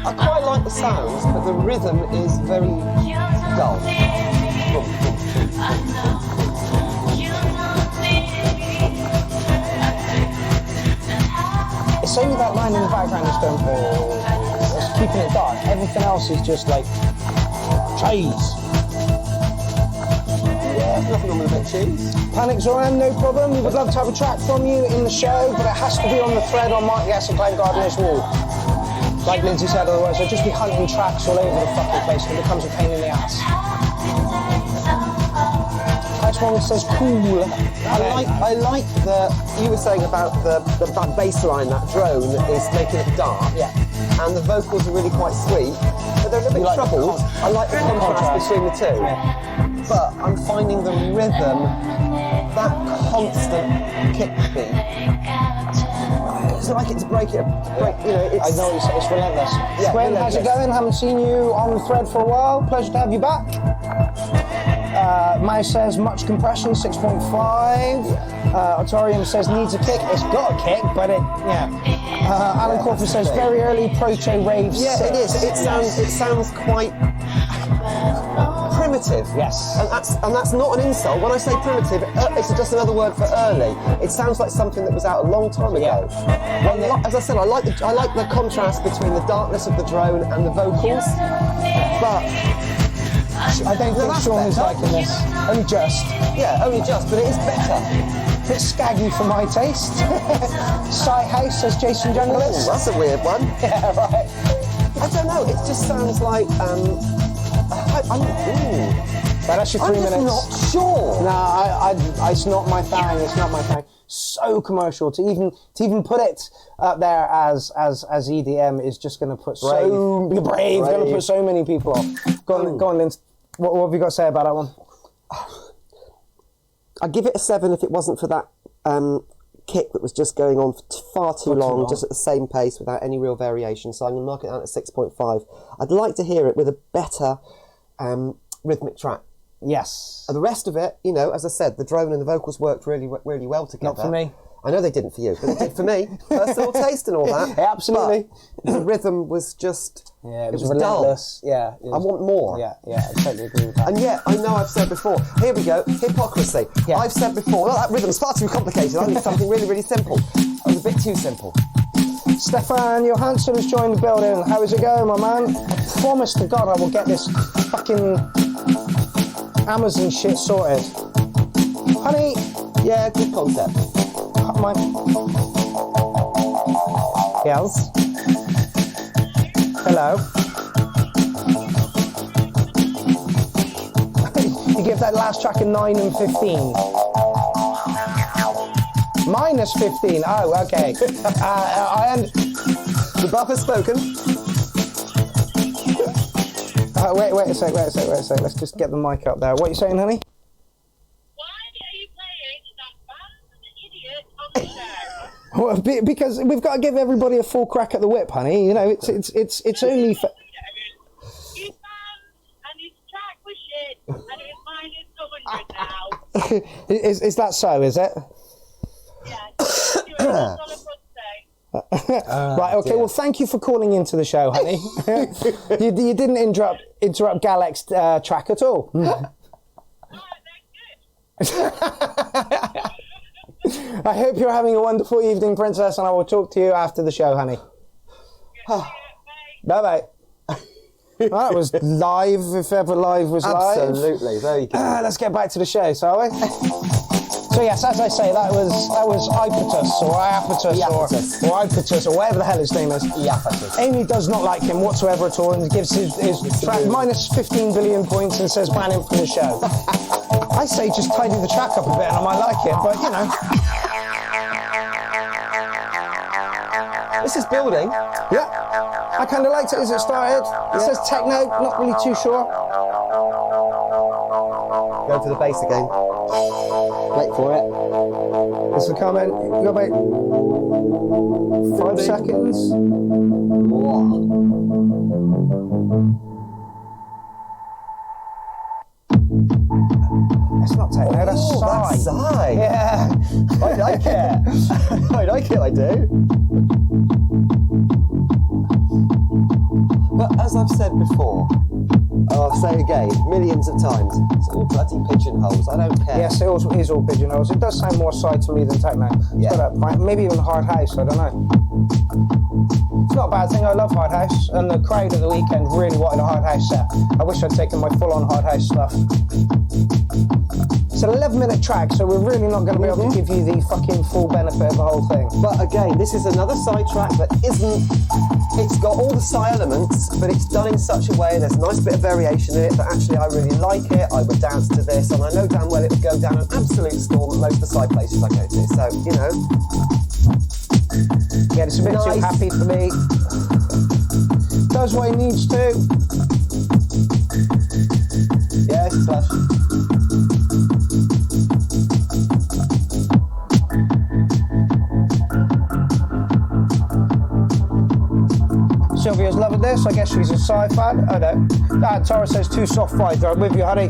I quite like the sounds, but the rhythm is very dull. It's only that line in the background that's going, oh, it's keeping it dark. Everything else is just like, cheese. Yeah, nothing wrong with a bit of cheese. Panic Zoran, no problem. We would love to have a track from you in the show, but it has to be on the thread on Mark the Acid Clown Gardener's wall. Like Lindsay said, otherwise I'll just be hunting tracks all over the fucking place and it becomes a pain in the ass. Next one says cool. I like the, you were saying about that bass line, that drone is making it dark. Yeah. And the vocals are really quite sweet, but they're a little bit troubled. I like the contrast between the two. Yeah. But I'm finding the rhythm, that constant kick beat. It's like it's breaking, you know, it's... I know what you say, it's relentless. Yeah, Gwen, how's it going? Haven't seen you on the thread for a while. Pleasure to have you back. Mai says much compression, 6.5. Autorium says needs a kick. It's got a kick, but Alan Crawford says very early proto rave. Yeah, it is. It sounds quite primitive. Yes. And that's not an insult. When I say primitive, it's just another word for early. It sounds like something that was out a long time ago. Yeah. As I said, I like the contrast between the darkness of the drone and the vocals, but I don't think Sean is liking this. Only just. Yeah, only just, but it is better. A bit scaggy for my taste. Sci House says Jason Junglist. Oh, that's a weird one. Yeah, right. I don't know, it just sounds like, But that's your 3 minutes. I'm just not sure. No, it's not my thing. It's not my thing. So commercial to even put it up there as EDM is just going to put Brave. Going to put so many people off. Go on, Lynn. What have you got to say about that one? I'd give it a 7 if it wasn't for that kick that was just going on for far too long, just at the same pace without any real variation. So I'm going to mark it out at 6.5. I'd like to hear it with a better rhythmic track. Yes. The rest of it, you know, as I said, the drone and the vocals worked really, really well together. Not for me. I know they didn't for you, but they did for me. Personal taste and all that. Yeah, absolutely. But the rhythm was just... Yeah, it was relentless. Dull. Yeah. I want more. Yeah, I totally agree with that. And yet, I know I've said before, here we go, hypocrisy. Yeah. I've said before, well, that rhythm's far too complicated. I need something really, really simple. It was a bit too simple. Stefan Johansson has joined the building. How is it going, my man? Promise to God I will get this fucking Amazon shit sorted. Honey. Yeah, good concept. My... Yes. Hello. You give that last track a 9 and 15. Minus 15. Oh, okay. The buff has spoken. Wait a sec. Let's just get the mic up there. What are you saying, honey? Well, because we've got to give everybody a full crack at the whip, honey. You know, it's only for... His and his track was shit, and his mind is 200 now. is that so, is it? Yeah, that's all I've got to say. Right, okay, well, thank you for calling into the show, honey. you didn't interrupt Galex's track at all. Oh, that's good. I hope you're having a wonderful evening, Princess, and I will talk to you after the show, honey. Bye-bye. That was live, if ever live was live. Absolutely, there you go. Let's get back to the show, shall we? So yes, as I say, that was Iapetus or Iapetus or Iapetus or whatever the hell his name is. Iapetus. Amy does not like him whatsoever at all and gives his track minus 15 billion points and says ban him from the show. I say just tidy the track up a bit and I might like it, but you know. This is building. Yeah. I kind of liked it as it started. It says techno, not really too sure. Go for the bass again. Wait for it. There's a comment. You got about 5 seconds. It's not techno, that's Oh, Psy. that's Psy. Yeah. I like it. I like it, I do. But as I've said before, I'll say again, millions of times, it's all bloody pigeonholes, I don't care. Yes, it is all pigeonholes. It does sound more Psy to me than techno. It's got maybe even hard house, I don't know. It's not a bad thing, I love hard house, and the crowd at the weekend really wanted a hard house set. I wish I'd taken my full-on hard house stuff. It's an 11-minute track, so we're really not going to be able to give you the fucking full benefit of the whole thing. But again, this is another side track that isn't, it's got all the Psy elements, but it's done in such a way, there's a nice bit of variation in it, that actually I really like it, I would dance to this, and I know damn well it would go down an absolute storm at most of the Psy places I go to, so, you know. Yeah, it's a bit too happy for me. Does what he needs to. Yeah, it's a flash. Sylvia's loving this. I guess she's a Psy fan. Oh no. Tara says too soft fight. I'm with you, honey.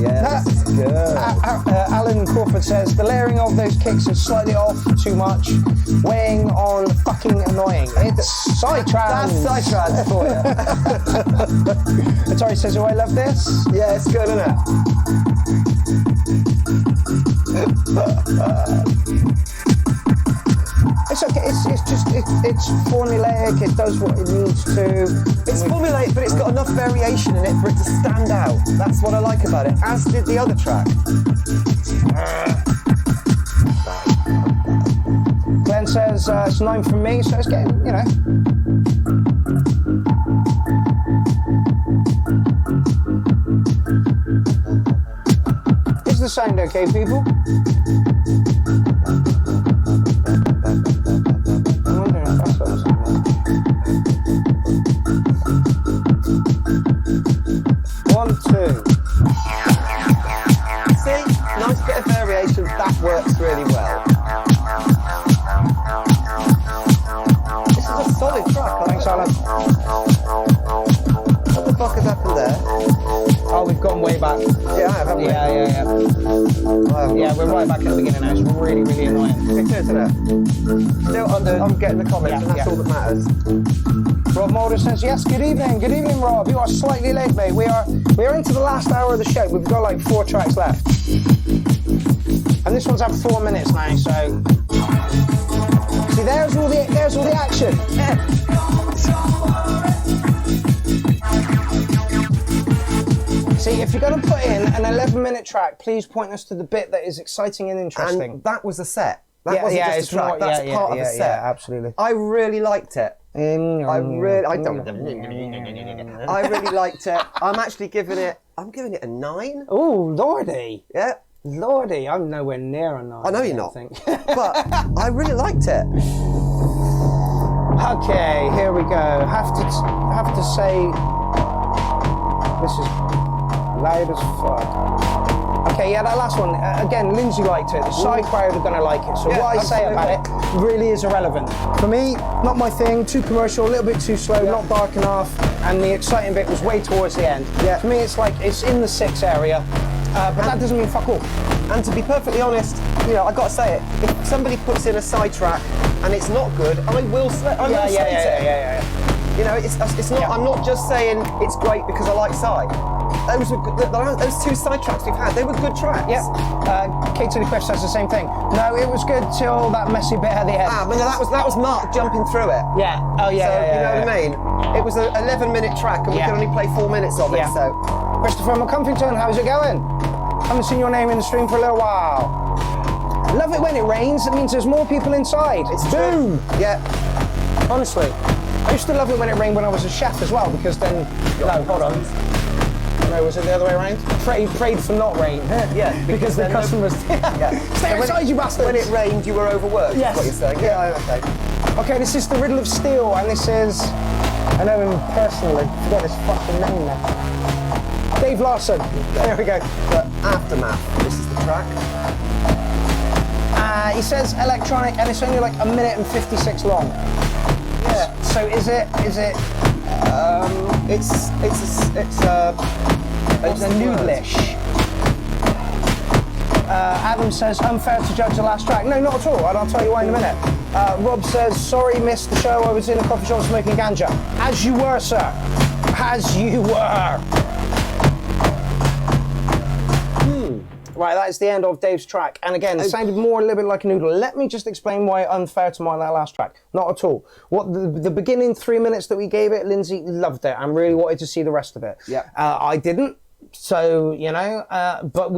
Yeah, this is good. Alan Crawford says the layering of those kicks is slightly off too much, weighing on fucking annoying. It's Psytrance. That's Psytrance for you. Atari says, oh, I love this. Yeah, it's good, isn't it? It's okay. It's formulaic. It does what it needs to. It's formulaic, but it's got enough variation in it for it to stand out. That's what I like about it, as did the other track. Glenn says it's 9 from me, so it's getting, you know. Is the sound okay, people? I'm wondering if that's what it's like. One, two. See, nice bit of variation. That works really well. This is a solid track. Thanks, Alan. What the fuck has happened there? Oh, we've gone way back. Yeah, I have, haven't we? Yeah. Yeah, we're right back at the beginning now. It's really, really annoying. It is, isn't it? Still I'm getting the comments, and that's all that matters. Rob Mulder says, yes, good evening, Rob. You are slightly late, mate. We are into the last hour of the show. We've got like 4 tracks left. And this one's at 4 minutes now, so... See, there's all the action. See, if you're going to put in an 11-minute track, please point us to the bit that is exciting and interesting. And that was a set. That wasn't just a track. That's part of a set. Yeah, absolutely. I really liked it. I really liked it. I'm actually giving it a 9. Oh, lordy. Yeah. Lordy, I'm nowhere near a 9. I know you're not. But I really liked it. Okay, here we go. Have to say this is loud as fuck. Okay, yeah, that last one, again, Lindsay liked it. The side crowd are going to like it. So Yeah, what I say about it really is irrelevant. For me, not my thing, too commercial, a little bit too slow, not dark enough, and the exciting bit was way towards the end. Yeah. For me, it's like, it's in the 6 area, but that doesn't mean fuck all. And to be perfectly honest, you know, I've got to say it, if somebody puts in a side track and it's not good, I will say it. Yeah. You know, it's not. Yeah. I'm not just saying it's great because I like Psy. those two side tracks we've had, they were good tracks. Yep. Kate to the Cliff says the same thing. No, it was good till that messy bit at the end. But no, that was Mark jumping through it. Yeah. Oh, yeah. So, yeah, you know yeah, what I mean? It was an 11-minute track and we could only play 4 minutes of it, Yeah. so... Christopher McCumpington, how's it going? Haven't seen your name in the stream for a little while. Love it when it rains. It means there's more people inside. It's Boom! true. Yeah. Honestly. I used to love it when it rained when I was a chef as well, because then... No, hold on. No, was it the other way around? Prayed for not rain. Yeah. Because the customers... Stay outside, you bastards! When it rained, you were overworked, Yes. is what you're saying. Yeah, okay. Okay, this is the Riddle of Steel, and this is... I know him personally. Forgot his fucking name now. Dave Larson. There we go. The Aftermath. This is the track. He says electronic, and it's only like 1 minute and 56 long. Yeah. So is it? It's a noodlish. Adam says unfair to judge the last track. No, not at all. And I'll tell you why in a minute. Rob says sorry, missed the show. I was in a coffee shop smoking ganja. As you were, sir. As you were. Right, that is the end of Dave's track. And again, it sounded more a little bit like a noodle. Let me just explain why unfair to that last track. Not at all. What the beginning 3 minutes that we gave it, Lindsay loved it and really wanted to see the rest of it. Yeah. I didn't. So, you know, but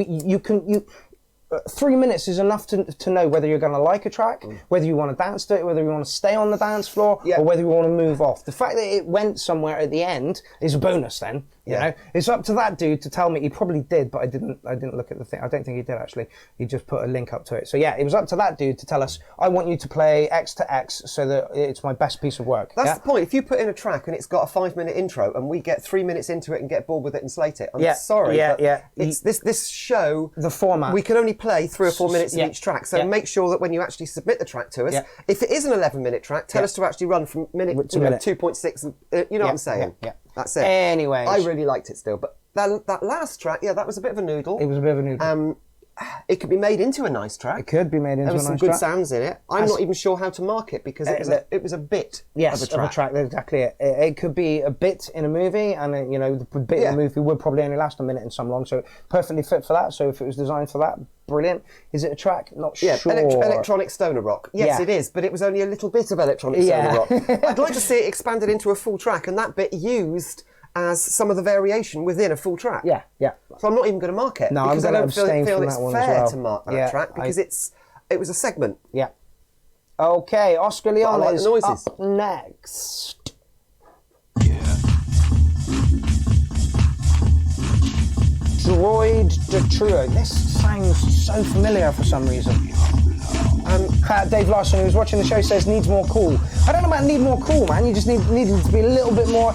3 minutes is enough to know whether you're going to like a track, whether you want to dance to it, whether you want to stay on the dance floor, or whether you want to move off. The fact that it went somewhere at the end is a bonus then. You know, it's up to that dude to tell me. He probably did, but I didn't look at the thing. I don't think he did actually. He just put a link up to it. So yeah, it was up to that dude to tell us, I want you to play X to X so that it's my best piece of work. That's the point. If you put in a track and it's got a 5-minute intro and we get 3 minutes into it and get bored with it and slate it, I'm sorry. But it's this show. The format. We can only play 3 or 4 minutes of each track. So make sure that when you actually submit the track to us, if it is an 11-minute track, tell us to actually run from minute to minute 2.6. You know what I'm saying? Yeah. That's it. Anyways. I really liked it still, but that last track, that was a bit of a noodle. It was a bit of a noodle. It could be made into a nice track. It could be made into a nice track. There was some good sounds in it. I'm not even sure how to mark it because it was a bit of a track. That's exactly it. It could be a bit in a movie, and the bit in the movie would probably only last a minute and some long, so perfectly fit for that. So if it was designed for that, brilliant. Is it a track? Not sure. Electronic stoner rock. Yes, it is, but it was only a little bit of electronic stoner rock. I'd like to see it expanded into a full track, and that bit used as some of the variation within a full track. Yeah. So I'm not even going to mark it because I don't feel from it's that one fair as well. to mark that track because it was a segment. Yeah. Okay, Oscar Leon like is the noises. up next. Droid Detruo. This sounds so familiar for some reason. Dave Larson, who was watching the show, says needs more cool. I don't know about need more cool, man. You just needed to be a little bit more.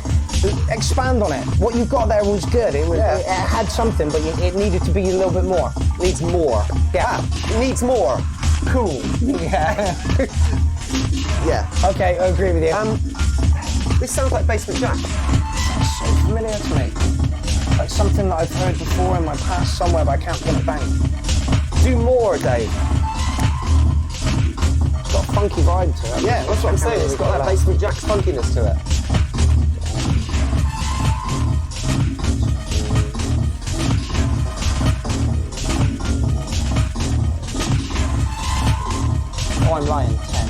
Expand on it. What you got there was good. It had something, but it needed to be a little bit more. Needs more. Yeah. Needs more. Cool. Yeah. Yeah. Okay, I agree with you. This sounds like Basement Jaxx. That's so familiar to me. Like something that I've heard before in my past somewhere, but I can't put it down. Do more, Dave. It's got a funky vibe to it. Yeah, that's what I'm saying. It's got that Basement Jaxx funkiness to it. Oh, I'm lying. 10,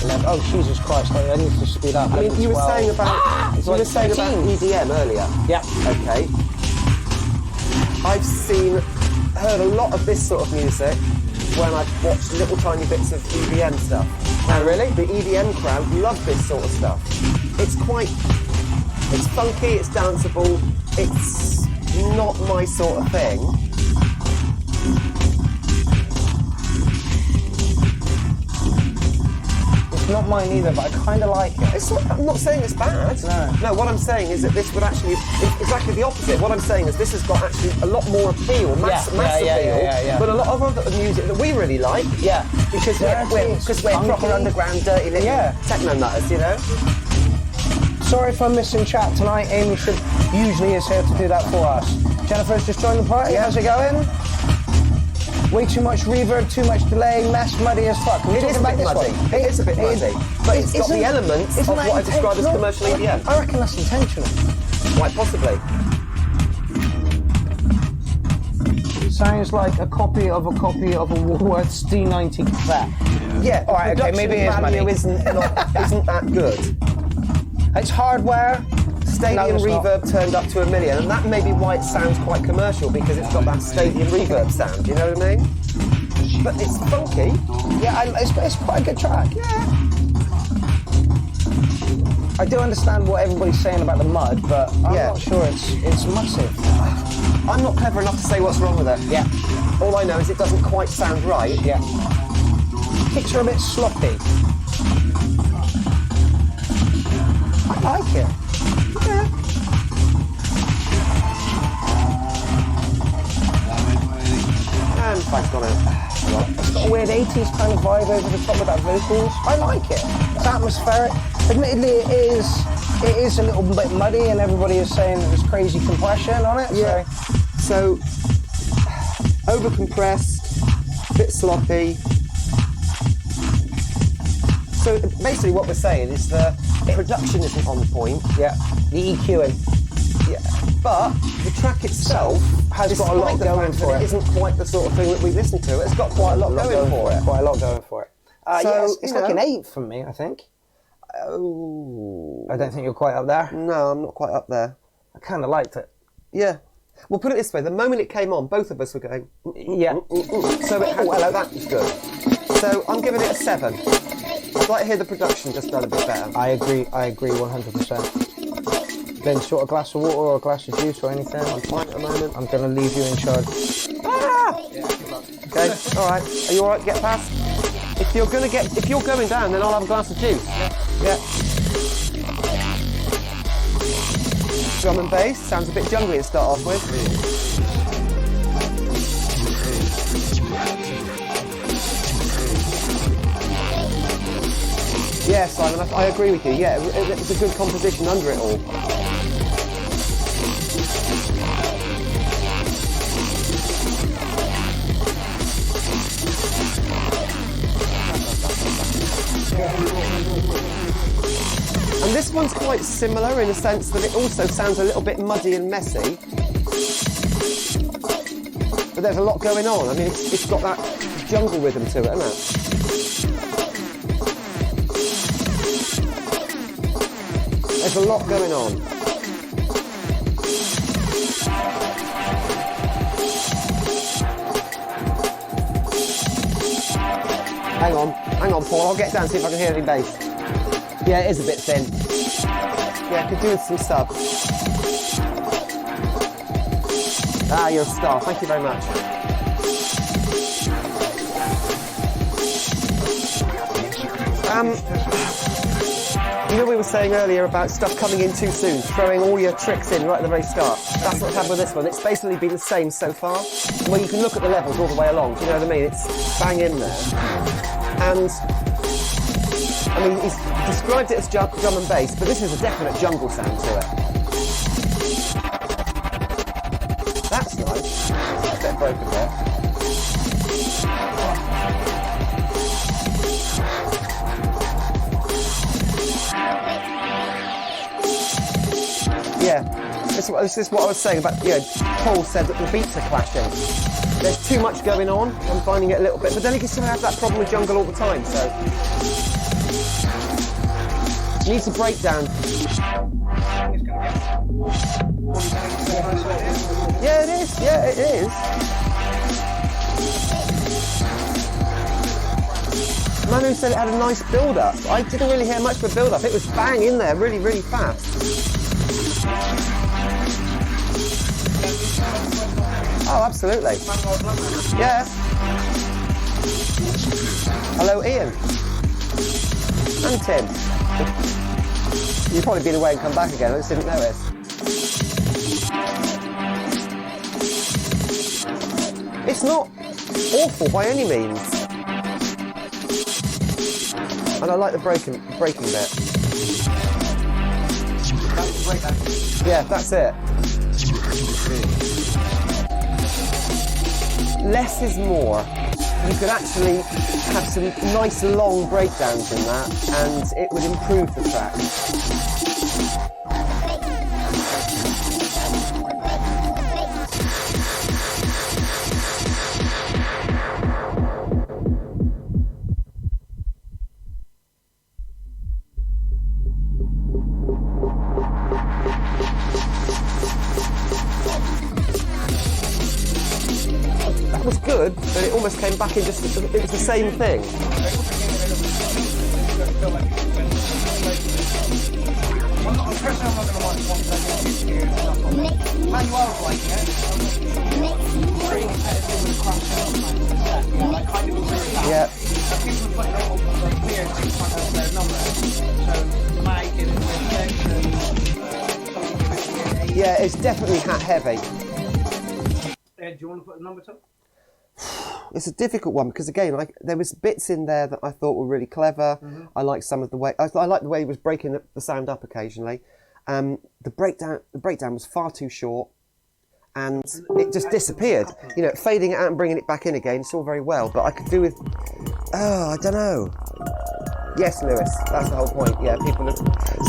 11. Oh, Jesus Christ! I need to speed up. I mean, you were 12. saying about EDM earlier. Yeah. Okay. I've heard a lot of this sort of music when I've watched little tiny bits of EDM stuff. Oh, really? The EDM crowd love this sort of stuff. It's funky, it's danceable, it's not my sort of thing. It's not mine either, but I kind of like it. I'm not saying it's bad. No, what I'm saying is that this would actually, it's exactly the opposite. What I'm saying is this has got actually a lot more appeal, mass appeal, but a lot of other music that we really like. Yeah. Because we're proper underground, dirty little techno nutters, you know? Sorry if I'm missing chat tonight. Amy usually is here to do that for us. Jennifer's just joined the party. How's it going? Way too much reverb, too much delay, mess, muddy as fuck. It is a bit muddy. It is a bit muddy. But it's got the elements of what I describe as commercial EDM. I reckon that's intentional. Quite possibly. Sounds like a copy of a Woolworths D90 cassette. Yeah, All right, okay, production maybe it is value money. isn't that good. It's hardware. Stadium No, it's not. reverb turned up to 1 million, and that may be why it sounds quite commercial, because it's got that stadium reverb sound, you know what I mean? But it's funky. Yeah, it's quite a good track. Yeah. I do understand what everybody's saying about the mud, but I'm Yeah. not sure it's massive. I'm not clever enough to say what's wrong with it. Yeah, All I know is it doesn't quite sound right. yeah. Kicks are a bit sloppy. I like it. Yeah. And thanks, got it. It's got a weird 80s kind of vibe over the top of that vocals. I like it. It's atmospheric. Admittedly, it is a little bit muddy, and everybody is saying that there's crazy compression on it. Yeah. So, over-compressed, bit sloppy. So basically what we're saying is the production isn't on point. Yeah. The EQing Yeah. But the track itself has got a lot despite the going fact for that it. Isn't quite the sort of thing that we listen to. It's got quite a lot going for it. Quite a lot going for it. So, yeah, it's you like an know. 8 from me, I think. Oh. I don't think you're quite up there. No, I'm not quite up there. I kind of liked it. Yeah. Well, put it this way: the moment it came on, both of us were going. Yeah. So it had, hello, that was good. So I'm giving it a 7. I'd like to hear the production just done a bit better. I agree 100%. Then sort a glass of water or a glass of juice or anything. I'm fine at the moment. I'm going to leave you in charge. Okay, all right. Are you all right to get past? If you're going down, then I'll have a glass of juice. Yeah. Drum and bass sounds a bit jungly to start off with. Yeah, Simon, I agree with you. Yeah, it's a good composition under it all. And this one's quite similar in the sense that it also sounds a little bit muddy and messy. But there's a lot going on. I mean, it's got that jungle rhythm to it, hasn't it? There's a lot going on. Hang on, Paul. I'll get down and see if I can hear any bass. Yeah, it is a bit thin. Yeah, could do with some sub. Ah, you're a star. Thank you very much. You know we were saying earlier about stuff coming in too soon, throwing all your tricks in right at the very start. That's what's happened with this one. It's basically been the same so far. Well, you can look at the levels all the way along, do you know what I mean? It's bang in there. And, I mean, he's described it as drum and bass, but this is a definite jungle sound to it. That's nice. A bit broken there. Yeah, this is what I was saying about, Paul said that the beats are clashing. There's too much going on, I'm finding it a little bit, but then you can still have that problem with jungle all the time, so. It needs a breakdown. Yeah, it is, Manu said it had a nice build-up. I didn't really hear much of a build-up, it was bang in there, really, really fast. Oh, absolutely. Yeah. Hello, Ian. And Tim. You've probably been away and come back again, I just didn't notice. It's not awful by any means. And I like the breaking bit. Yeah, that's it. Less is more. You could actually have some nice long breakdowns in that, and it would improve the track. that was good, but it almost came back in just, it was the same thing. I'm personally not going to watch one second. Man, you are liking it. Pretty competitive with cross. Yeah, I kind of agree with that. Yeah. People put their own weird in front of their number. So, Mike is Yeah, it's definitely hat heavy. Do you want to put a number to? It's a difficult one because again, there was bits in there that I thought were really clever. I liked some of the way I liked the way he was breaking the sound up occasionally. The breakdown was far too short, and it just disappeared. You know, fading it out and bringing it back in again. It's all very well, but I could do with. Oh, I don't know. Yes, Lewis, that's the whole point. Yeah, people are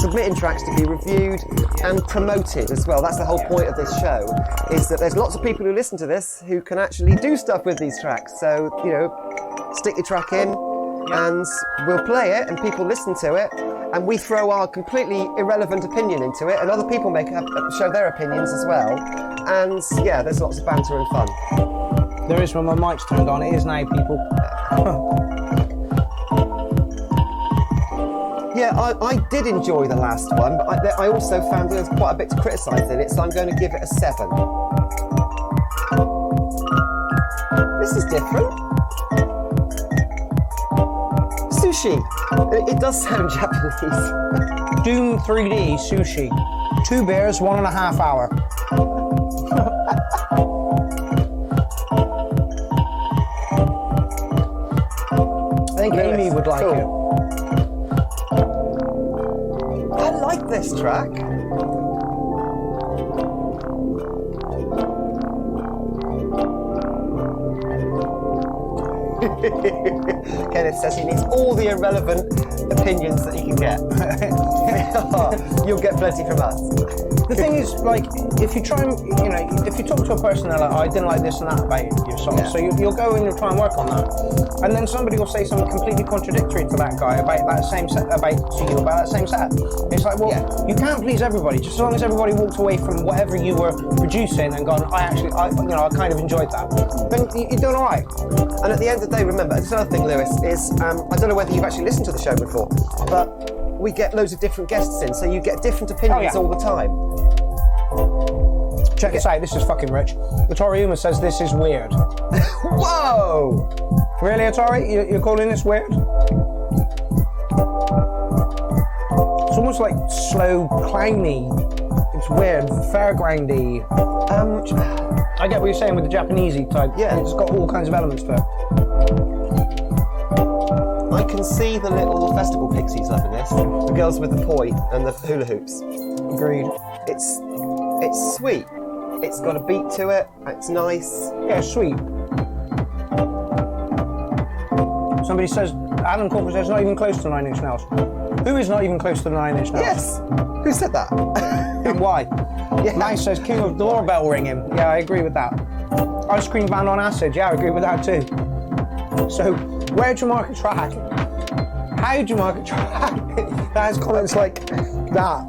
submitting tracks to be reviewed and promoted as well. That's the whole point of this show, is that there's lots of people who listen to this who can actually do stuff with these tracks. So, you know, stick your track in and we'll play it and people listen to it and we throw our completely irrelevant opinion into it and other people show their opinions as well. And yeah, there's lots of banter and fun. There is when my mic's turned on. It is now, people. Yeah, I did enjoy the last one, but I also found there was quite a bit to criticise in it, so I'm going to give it a 7. This is different. Sushi. It does sound Japanese. Doom 3D sushi. 2 beers, 1.5 hour. I think Amy would like it. I like this track. Kenneth says he needs all the irrelevant opinions that he can get. You'll get plenty from us. The thing is, like, if you try and, you know, if you talk to a person, they're like, oh, I didn't like this and that about your song, so you'll go and you'll try and work on that. And then somebody will say something completely contradictory to that guy about that same set, about that same set. It's like, well, you can't please everybody, just as long as everybody walks away from whatever you were producing and gone, I kind of enjoyed that. Then you're doing all right. And at the end of the day, remember, this other thing, Lewis, is I don't know whether you've actually listened to the show before, but we get loads of different guests in, so you get different opinions all the time. Check this out, this is fucking rich. Atari Uma says this is weird. Whoa! Really, Atari? You're calling this weird? It's almost like slow, clowny. It's weird, fairgroundy. I get what you're saying with the Japanesey type. Yeah. It's got all kinds of elements to it. I can see the little festival pixies up in this. The girls with the poi and the hula hoops. Agreed. It's sweet. It's got a beat to it. It's nice. Yeah, sweet. Somebody says, Adam Corpus says, not even close to 9 Inch Nails. Who is not even close to 9 Inch Nails? Yes. Who said that? And why? Yeah. Mine says King of Doorbell Ringing. Yeah, I agree with that. Ice Cream Van on Acid. Yeah, I agree with that too. So, where'd you mark a track? How'd you mark a track? That has comments like that.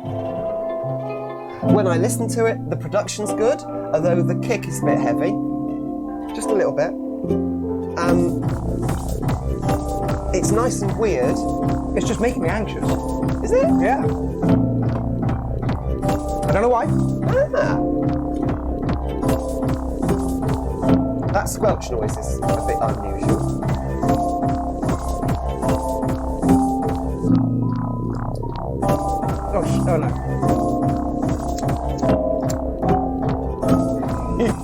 When I listen to it, the production's good, although the kick is a bit heavy. Just a little bit. It's nice and weird. It's just making me anxious. Is it? Yeah. I don't know why. Ah. That squelch noise is a bit unusual. Oh no.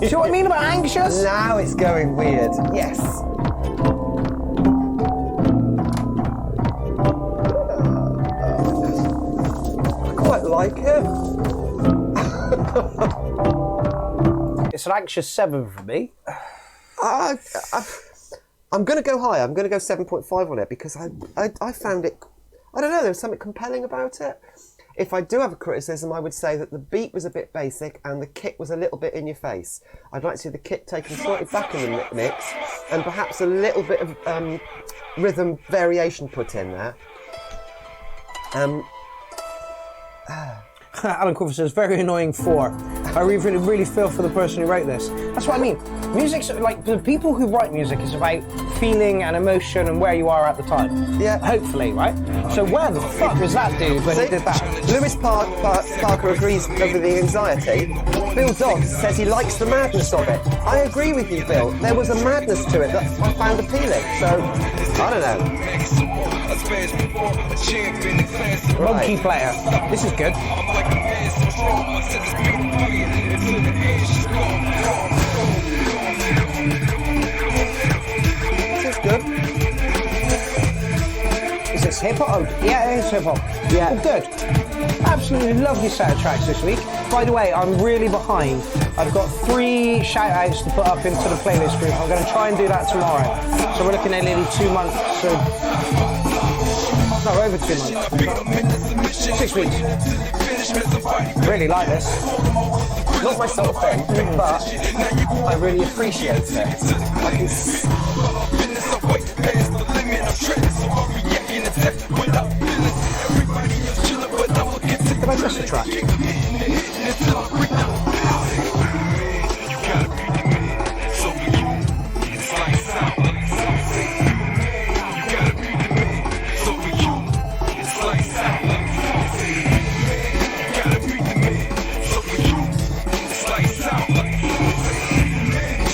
See what I mean about anxious? Now it's going weird. Yes. I quite like it. It's an anxious 7 for me. I'm going to go high. I'm going to go 7.5 on it because I found it, I don't know, there was something compelling about it. If I do have a criticism, I would say that the beat was a bit basic and the kick was a little bit in your face. I'd like to see the kick taken slightly back in the mix and perhaps a little bit of rhythm variation put in there. Alan Cooper says, very annoying 4. I really feel for the person who wrote this. That's what I mean. Music's like, the people who write music is about feeling and emotion and where you are at the time. Yeah. Hopefully, right? So where the fuck was that dude when he did that? Lewis Parker agrees over the anxiety. Bill Dodd says he likes the madness of it. I agree with you, Bill. There was a madness to it that I found appealing. So, I don't know. Monkey player. This is good. This is good. Is this hip hop? Yeah, it is hip hop. Yeah. Well, good. Absolutely lovely set of tracks this week. By the way, I'm really behind. I've got 3 shout-outs to put up into the playlist group. I'm going to try and do that tomorrow. So we're looking at nearly 2 months. No, over 2 months. 6 weeks. Really like this. Not my sort of thing, but I really appreciate it. I can Did I miss a track?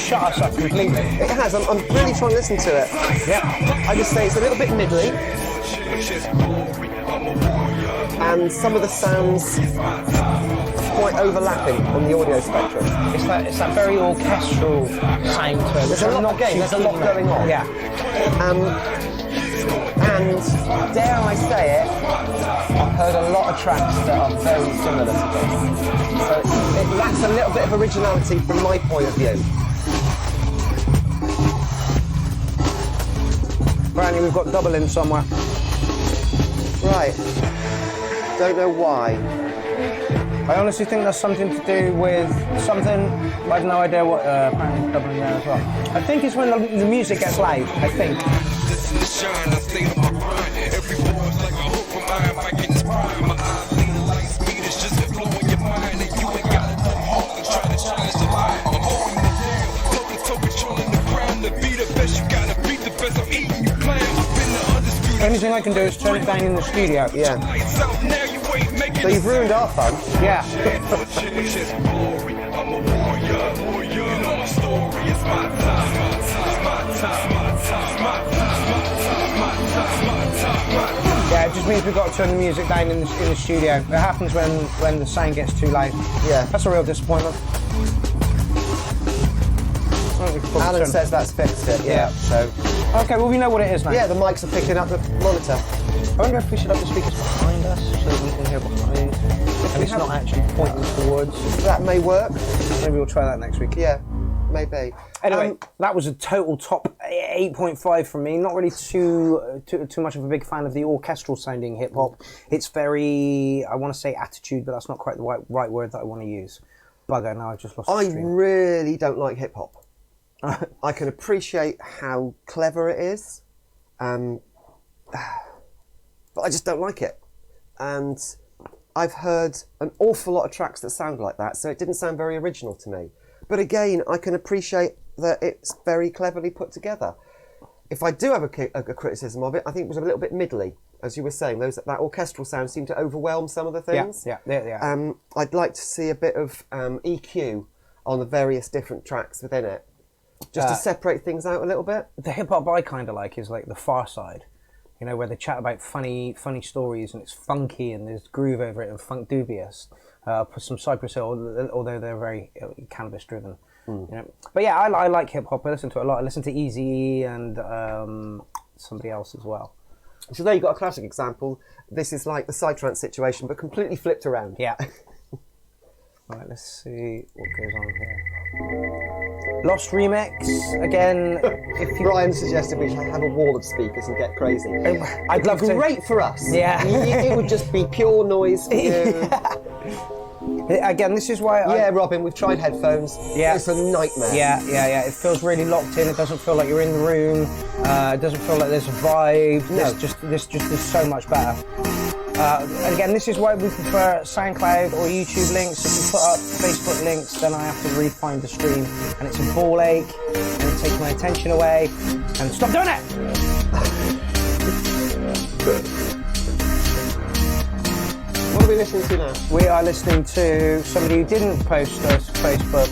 Shut us up completely. It has. I'm really trying to listen to it. Yeah. I just say it's a little bit middly. And some of the sounds quite overlapping on the audio spectrum. It's that very orchestral sound to it. There's a lot going on. Yeah. And dare I say it, I've heard a lot of tracks that are very similar to this. So it lacks a little bit of originality from my point of view. Apparently we've got double in somewhere. Right. Don't know why. I honestly think that's something to do with something. I have no idea what. Apparently double in there as well. I think it's when the music gets loud. I think. The only thing I can do is turn it down in the studio. Yeah. So you've ruined our fun. Yeah. Yeah, it just means we've got to turn the music down in the studio. It happens when the sound gets too loud. Yeah. That's a real disappointment. Alan says that's fixed it. Yeah. So. Okay, well we know what it is now. Yeah, the mics are picking up the monitor. I wonder if we should have the speakers behind us so that we can hear behind. And it's not actually pointing towards. That may work. Maybe we'll try that next week. Yeah, maybe. Anyway, that was a total top 8.5 from me. Not really too much of a big fan of the orchestral sounding hip hop. It's very, I want to say attitude, but that's not quite the right word that I want to use. Bugger, now I've just lost the stream. I really don't like hip hop. I can appreciate how clever it is, but I just don't like it. And I've heard an awful lot of tracks that sound like that, so it didn't sound very original to me. But again, I can appreciate that it's very cleverly put together. If I do have a criticism of it, I think it was a little bit middly, as you were saying. That orchestral sound seemed to overwhelm some of the things. Yeah. I'd like to see a bit of EQ on the various different tracks within it, just to separate things out a little bit. The hip hop I kind of like is like the Far Side, you know, where they chat about funny stories and it's funky and there's groove over it and funk dubious. Put some Cypress Hill, although they're very cannabis driven. You know? But yeah, I like hip hop. I listen to it a lot. I listen to Eazy and somebody else as well. So there you got a classic example. This is like the Psytrance situation, but completely flipped around. Yeah. Right, let's see what goes on here. Lost Remix, again. If Brian suggested we should have a wall of speakers and get crazy. I'd love to. Great for us. Yeah. It would just be pure noise for you. Again, this is why Yeah, Robin, we've tried headphones. Yeah. It's a nightmare. Yeah. It feels really locked in. It doesn't feel like you're in the room. It doesn't feel like there's a vibe. No. This just is so much better. And again, this is why we prefer SoundCloud or YouTube links. If you put up Facebook links, then I have to re-find the stream, and it's a ball ache, and it takes my attention away. And stop doing it! What are we listening to now? We are listening to somebody who didn't post us Facebook.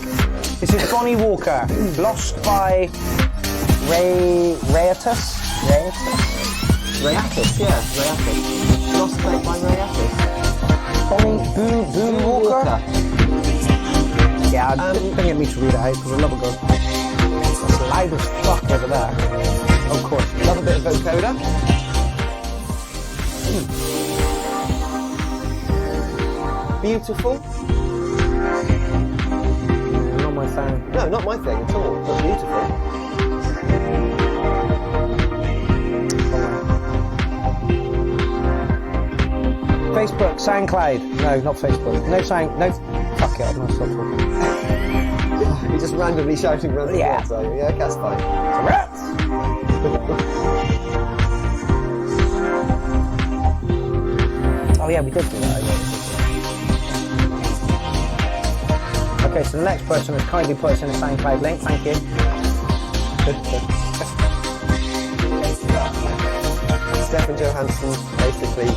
This is Bonnie Walker, Lost by Rayatus. Rayatus, yeah, Rayatus. Lost by Rayatus. Bonnie Boom Walker. Yeah, don't get me to read it out because I love a girl. It's loud as fuck over there. Of course, love a bit of vocoder. Beautiful. Not my thing. No, not my thing at all, but beautiful. Facebook, SoundCloud. No, not Facebook. No, fuck it, I'm not stop talking. You're just randomly shouting around the Yeah. words, are you? Yeah, that's fine. Oh yeah, we did do that. Okay, so the next person has kindly put us in a SoundCloud link. Thank you. Stefan Johansson, basically,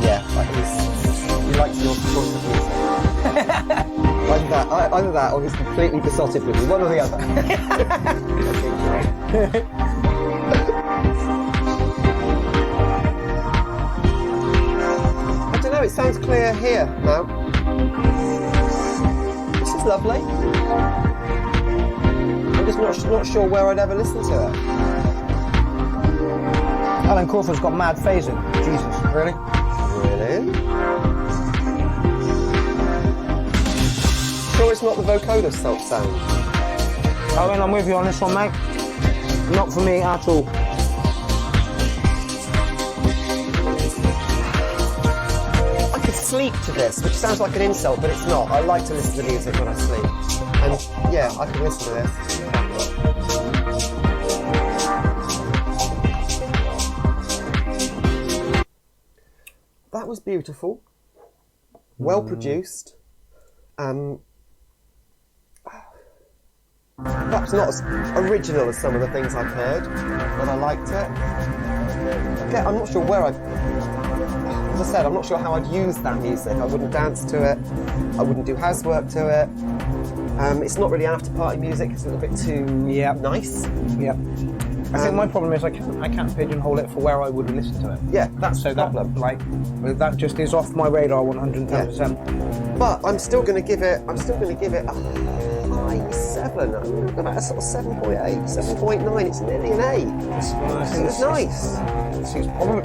yeah, he likes your choice of music. Either that, or he's completely besotted with you, one or the other. I don't know, it sounds clear here now. This is lovely. I'm just not sure where I'd ever listen to it. Alan Crawford's got mad phasing. Jesus, really? Really? Sure it's not the vocoder sound? Owen, I'm with you on this one, mate. Not for me at all. I could sleep to this, which sounds like an insult, but it's not. I like to listen to music when I sleep. And yeah, I can listen to this. That was beautiful. Well produced. Perhaps not as original as some of the things I've heard, but I liked it. Again, I'm not sure where as I said, I'm not sure how I'd use that music. I wouldn't dance to it. I wouldn't do housework to it. It's not really after party music. It's a little bit too nice. Yeah. I think my problem is I can't pigeonhole it for where I would listen to it. Yeah, that's the problem. That just is off my radar 110%. But I'm still going to give it. A high 7. About a sort of 7.8, 7.9. It's nearly an 8. It's nice.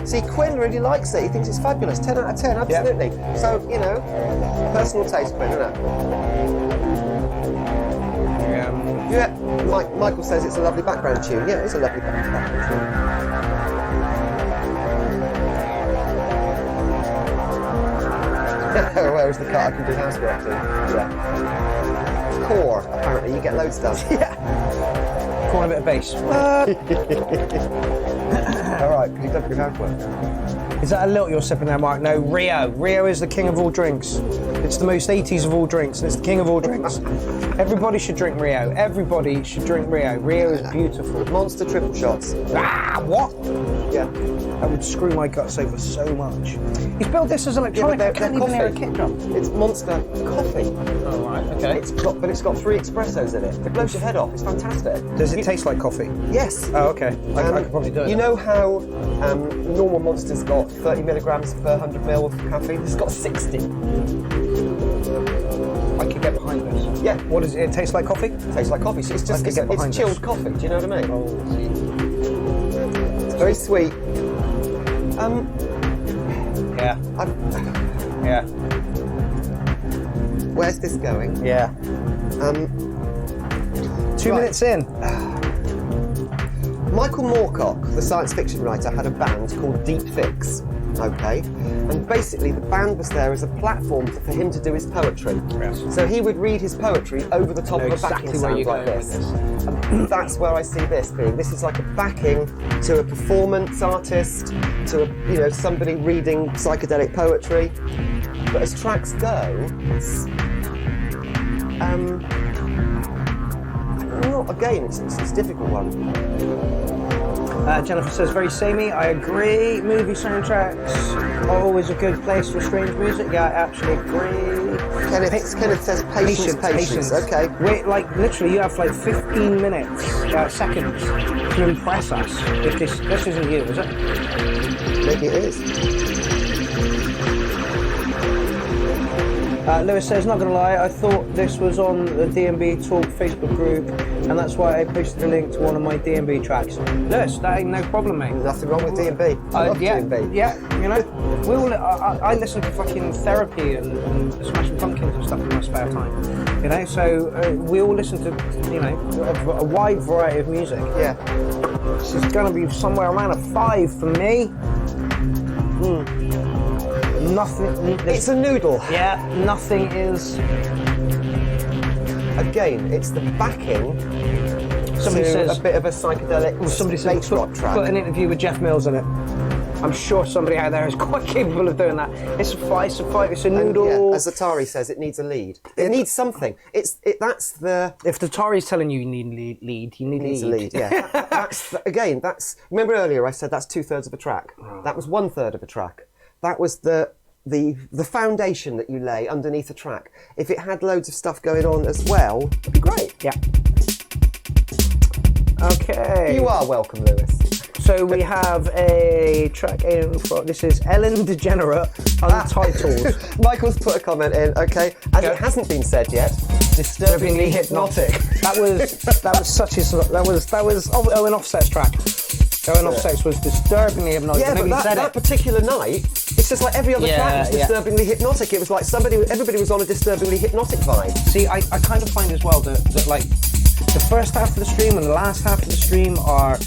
See, Quinn really likes it. He thinks it's fabulous. 10 out of 10, absolutely. Yeah. So personal taste, Quinn, isn't it? Yeah. Michael says it's a lovely background tune. Yeah, it's a lovely background tune. Where is the car I can do housework to? Yeah. Core, apparently, you get loads done. Yeah. Core and a bit of bass. Alright, because you don't do housework. Is that a lilt you're sipping there, Mark? No, Rio. Rio is the king of all drinks. It's the most 80s of all drinks, and it's the king of all drinks. Everybody should drink Rio. Everybody should drink Rio. Rio is beautiful. Monster triple shots. Ah, what? Yeah. That would screw my guts over so much. He's built this as electronic. I can't even hear a kick drum. It's Monster coffee. Oh, right, okay. It's got 3 espressos in it. It blows your head off. It's fantastic. Does it taste like coffee? Yes. Oh, okay. I could probably do it. You know how normal Monster's got 30 milligrams per 100 ml of caffeine? It's got 60. I could get behind this. Yeah. What does it taste like coffee? It tastes like coffee. So it's just it's chilled coffee. Do you know what I mean? Oh. It's very sweet. Yeah. Yeah. Where's this going? Yeah. 2 minutes in. Michael Moorcock, the science fiction writer, had a band called Deep Fix. Okay, and basically the band was there as a platform for him to do his poetry. Yes. So he would read his poetry over the top of a backing sound like this. That's where I see this being. This is like a backing to a performance artist, to somebody reading psychedelic poetry. But as tracks go, it's it's a difficult one. Jennifer says, very samey. I agree. Movie soundtracks are always a good place for strange music. Yeah, I actually agree. Kenneth says patience. Okay. Wait, like literally, you have like 15 minutes, seconds to impress us. If this isn't you, is it? Maybe it is. Lewis says, not going to lie, I thought this was on the DMB Talk Facebook group, and that's why I posted a link to one of my DMB tracks. Lewis, that ain't no problem, mate. Nothing wrong with DMB. I love DMB. Yeah, I listen to fucking Therapy and Smashing Pumpkins and stuff in my spare time. So we all listen to, a wide variety of music. Yeah. This is going to be somewhere around a 5 for me. Nothing. It's a noodle. Yeah, nothing is. Again, it's the backing. Somebody says a bit of a psychedelic. Somebody says rock track. Put an interview with Jeff Mills in it. I'm sure somebody out there is quite capable of doing that. It's a fight. It's a noodle. And, as Atari says, it needs a lead. It needs something. That's the. If the Atari's telling you need lead, you need needs a lead. Yeah. That's. Remember earlier I said that's 2/3 of a track. Oh. That was 1/3 of a track. That was the foundation that you lay underneath a track. If it had loads of stuff going on as well, it'd be great. Yeah. Okay. You are welcome, Lewis. So we have a track in for, this is Ellen DeGenerate, Untitled. Michael's put a comment in, okay, as it hasn't been said yet, disturbingly hypnotic. That was Owen Offset's track. Owen Offset's was disturbingly hypnotic. Yeah, but that particular night, it's just like every other track was disturbingly hypnotic. It was like everybody was on a disturbingly hypnotic vibe. See, I kind of find as well that like the first half of the stream and the last half of the stream are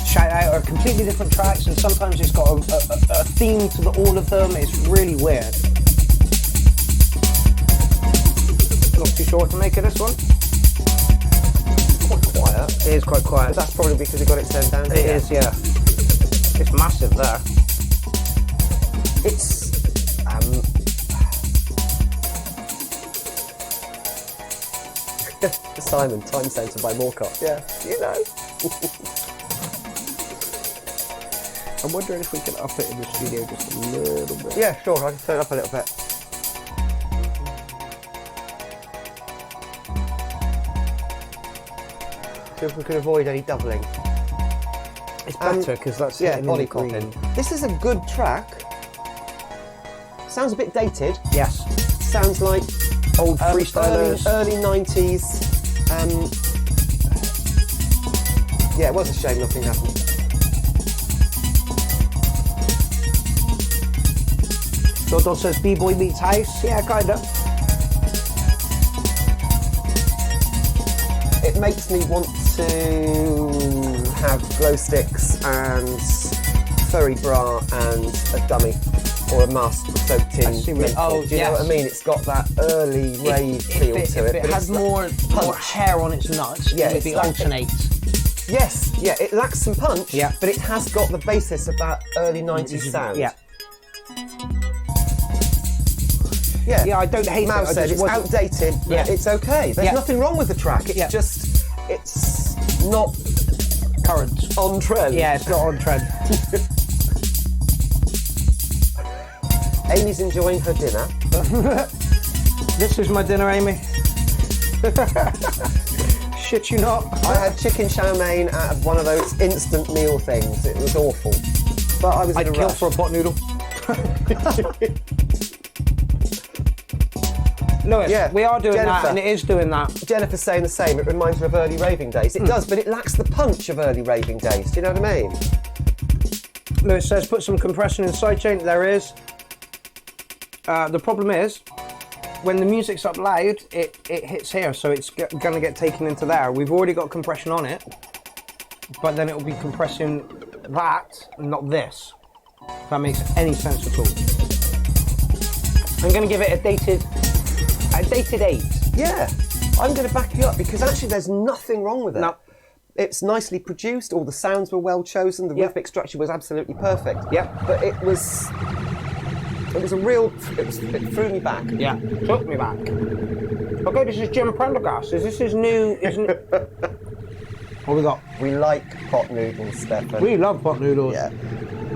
shout out are completely different tracks, and sometimes it's got a theme to all of them. It's really weird. Not too short to make it, this one. Quite quiet. It is quite quiet. But that's probably because it got it turned down. It is, yeah. It's massive there. It's Simon, Time Centre by Moorcock. Yeah, I'm wondering if we can up it in the studio just a little bit. Yeah, sure, I can turn it up a little bit. So if we can avoid any doubling. It's better because that's body copying. This is a good track. Sounds a bit dated. Yes. Sounds like old freestylers. Early 90s. It was a shame nothing happened. Dodo says B-Boy meets house. Yeah, kinda. It makes me want to have glow sticks and furry bra and a dummy or a mask soaked in menthol. Do you know what I mean? It's got that early rave feel to it. If it had more hair on its nuts, it would be alternate. Yes, it lacks some punch, but it has got the basis of that early 90s sound. Yeah, I don't hate Mal said it's outdated, but it's okay. There's nothing wrong with the track. It's just, it's not current. On trend. Yeah, it's not on trend. Amy's enjoying her dinner. This is my dinner, Amy. Shit you not. I had chicken chow mein out of one of those instant meal things. It was awful. But I was in a rush. I'd kill for a pot noodle. Lewis, we are doing that, and it is doing that. Jennifer's saying the same. It reminds her of early raving days. It does, but it lacks the punch of early raving days. Do you know what I mean? Lewis says, put some compression in sidechain. There is. The problem is, when the music's up loud, it hits here, so it's going to get taken into there. We've already got compression on it, but then it will be compressing that, not this. If that makes any sense at all. I'm going to give it a dated 8. Yeah. I'm going to back you up because actually there's nothing wrong with it. No. It's nicely produced. All the sounds were well chosen. The rhythmic structure was absolutely perfect. Yep. But it was a real. It threw me back. Yeah, took me back. Okay, this is Jim Prendergast. Is this his new? What we got? We like pot noodles, Stefan. We love pot noodles. Yeah.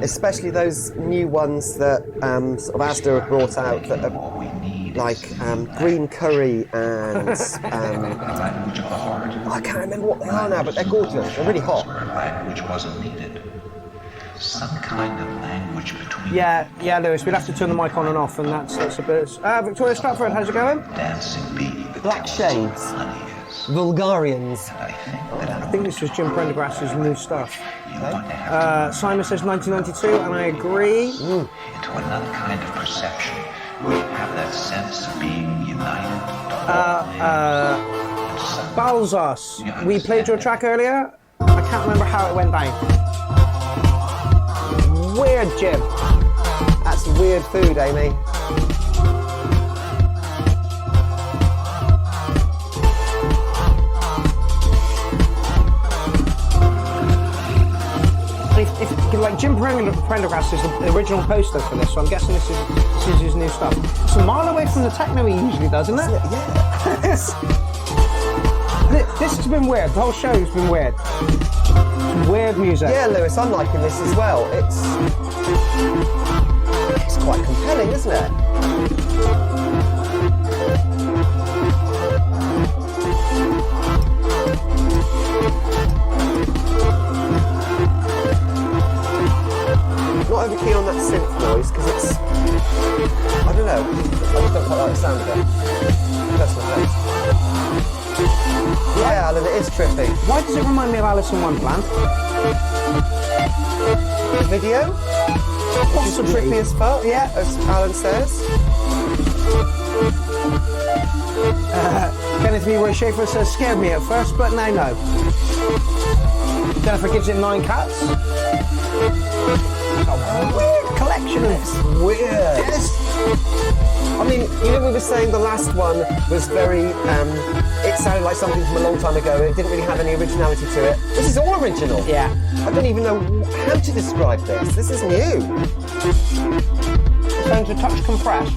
Especially those new ones that sort of Asda have brought out that are like green curry and I can't remember what they are now, but they're gorgeous. They're really hot. Language wasn't needed. Some kind of language between. Yeah, Lewis. We'll have to turn the mic on and off, and that's a bit. Victoria Stratford, how's it going? Dancing bee. Black shades. Honey is. Vulgarians. I think this was Jim Prendergast's new stuff. Okay. Simon says 1992, and I agree. Into another kind of perception. We have that sense of being united. Balzos, we played your track earlier. I can't remember how it went down. Weird, Jim. That's weird food, Amy. Like Jim Prendergast is the original poster for this, so I'm guessing this is his new stuff. It's a mile away from the techno he usually does, isn't it? Yeah. this has been weird. The whole show's been weird. Weird music. Yeah, Lewis, I'm liking this as well. It's quite compelling, isn't it? Not over keen on that synth noise because it's, I don't know, I just don't quite like the sound of it. Personal taste. Yeah, Alan, it is trippy. Why does it remind me of Alice in Wonderland? The video? What's so trippy as fuck? Yeah, as Alan says. Kenneth Leroy Schaefer says, scared me at first, but now no. Jennifer gives it 9 cats. A weird collection of Weird. Yes. I mean, you know, we were saying the last one was very, it sounded like something from a long time ago. It didn't really have any originality to it. This is all original. Yeah. I don't even know how to describe this. This is new. It sounds a touch compressed,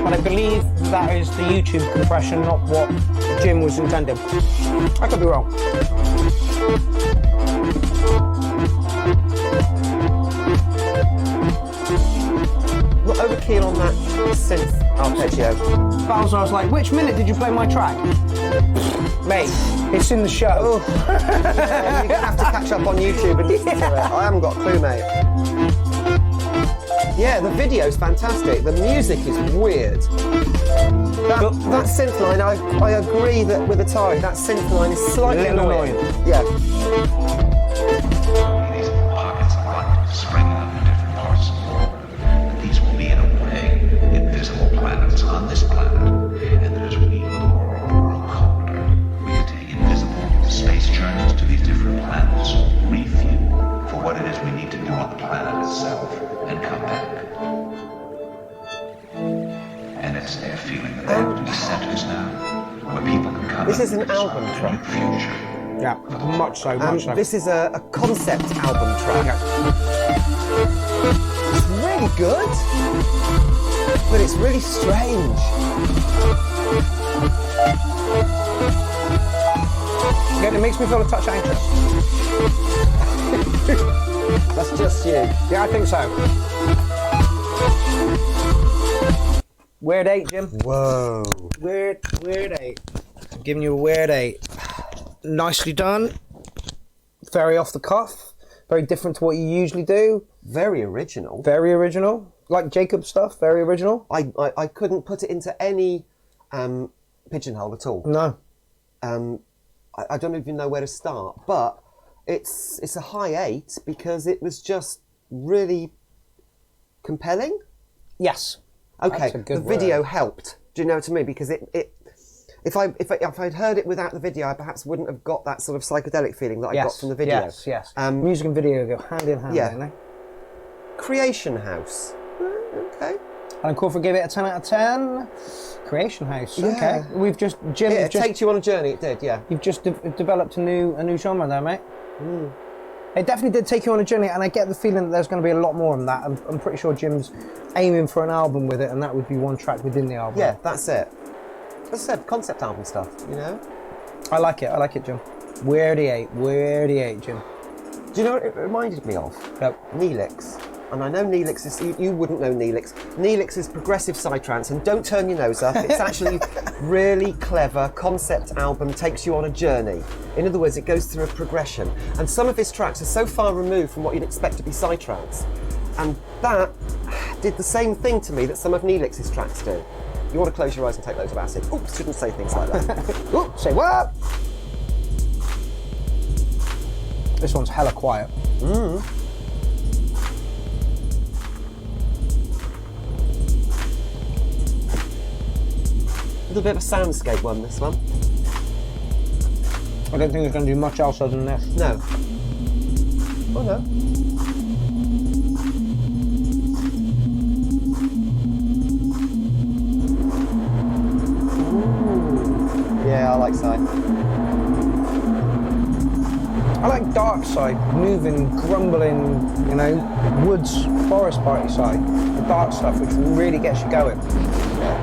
but I believe that is the YouTube compression, not what Jim was intending. I could be wrong. Not over keen on that synth arpeggio. Bowser, I was like, which minute did you play my track? Mate, it's in the show. Yeah, you're going to have to catch up on YouTube and listen to it. I haven't got a clue, mate. Yeah, the video's fantastic. The music is weird. That synth line, I agree that with Atari, that synth line is slightly annoying. Yeah. These pockets of light springing up in different parts of the world. And these will be, in a way, invisible planets on this planet. And that as we grow colder, we can take invisible space journeys to these different planets, refuel for what it is we need to do on the planet itself, and come back. And it's their feeling that there will be centers now, where people can come. This is an album track. Future. Yeah, much so, much so. This is a concept album track. It's really good, but it's really strange. Again, it makes me feel a touch anxious. That's just you. Yeah, I think so. Weird 8, Jim. Whoa. Weird 8. I'm giving you a weird 8. Nicely done. Very off the cuff. Very different to what you usually do. Very original. Very original. Like Jacob stuff, very original. I couldn't put it into any pigeonhole at all. No. I don't even know where to start, but it's a high 8 because it was just really compelling. Yes. Okay, That's a good the video word. helped. Do you know what I mean? Because if I'd heard it without the video, I perhaps wouldn't have got that sort of psychedelic feeling that I got from the video. Yes. Music and video go hand in hand, yeah. don't they? Creation House. Okay. And Crawford gave it a 10 out of 10. Creation House. Yeah. Okay. We've just Jim. It you've just, takes you on a journey. It did, yeah. you've just developed a new genre there, mate. It definitely did take you on a journey, and I get the feeling that there's going to be a lot more than that. I'm pretty sure Jim's aiming for an album with it, and that would be one track within the album. Yeah, that's it. As I said, concept album stuff, you know? I like it, Jim. Where the eight, Jim. Do you know what it reminded me of? Yep. Neelix. And I know Neelix is, you wouldn't know Neelix. Neelix is progressive psytrance, and don't turn your nose up. It's actually really clever concept album, takes you on a journey. In other words, it goes through a progression. And some of his tracks are so far removed from what you'd expect to be psytrance. And that did the same thing to me that some of Neelix's tracks do. You want to close your eyes and take loads of acid. Oops, shouldn't say things like that. Oops, say what? This one's hella quiet. A little bit of a soundscape one, this one. I don't think it's going to do much else other than this. No. Oh no. Ooh. Yeah, I like Side. I like Dark Side, moving, grumbling, you know, woods, forest party side. The dark stuff, which really gets you going. Yeah.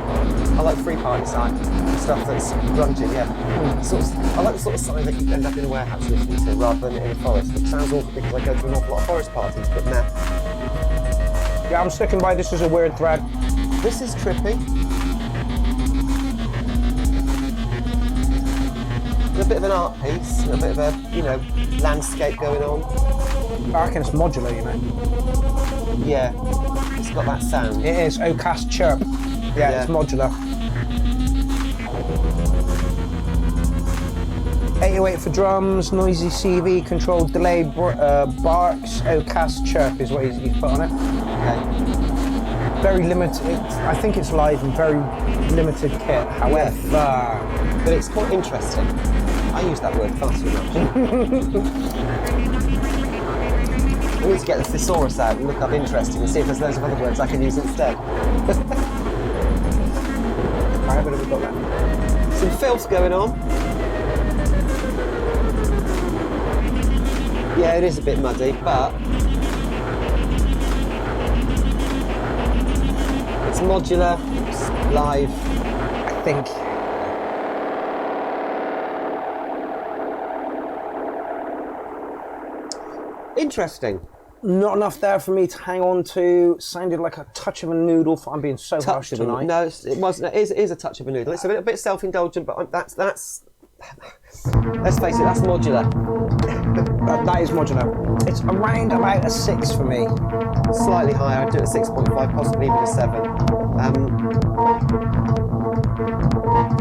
I like Free Party Side. Stuff that's grunted, yeah. I like the sort of side that you end up in a warehouse listening to rather than in a forest. It sounds awful because I go to an awful lot of forest parties, but nah. Yeah, I'm sticking by this as a weird thread. This is trippy. A bit of an art piece, a bit of a, you know, landscape going on. I reckon it's modular, you know. Yeah, it's got that sound. It is, Ocast chirp. Yeah, it's modular. 808 for drums, noisy CV, controlled delay, barks, Ocast chirp is what he's put on it. Okay. Very limited, I think it's live and very limited kit, however. But it's quite interesting. I use that word far too much. I need to get the thesaurus out and look up interesting and see if there's loads of other words I can use instead. I haven't ever got that. Some filth going on. Yeah, it is a bit muddy, but it's modular, it's live, I think. interesting. Not enough there for me to hang on to. Sounded like a touch of a noodle. I'm being so harsh Touch of a tonight. no, it wasn't. It is a touch of a noodle. It's a bit self-indulgent, but that's. Let's face it, that's modular. That is modular. It's around about a 6 for me. Slightly higher. I'd do it at 6.5, possibly even a 7.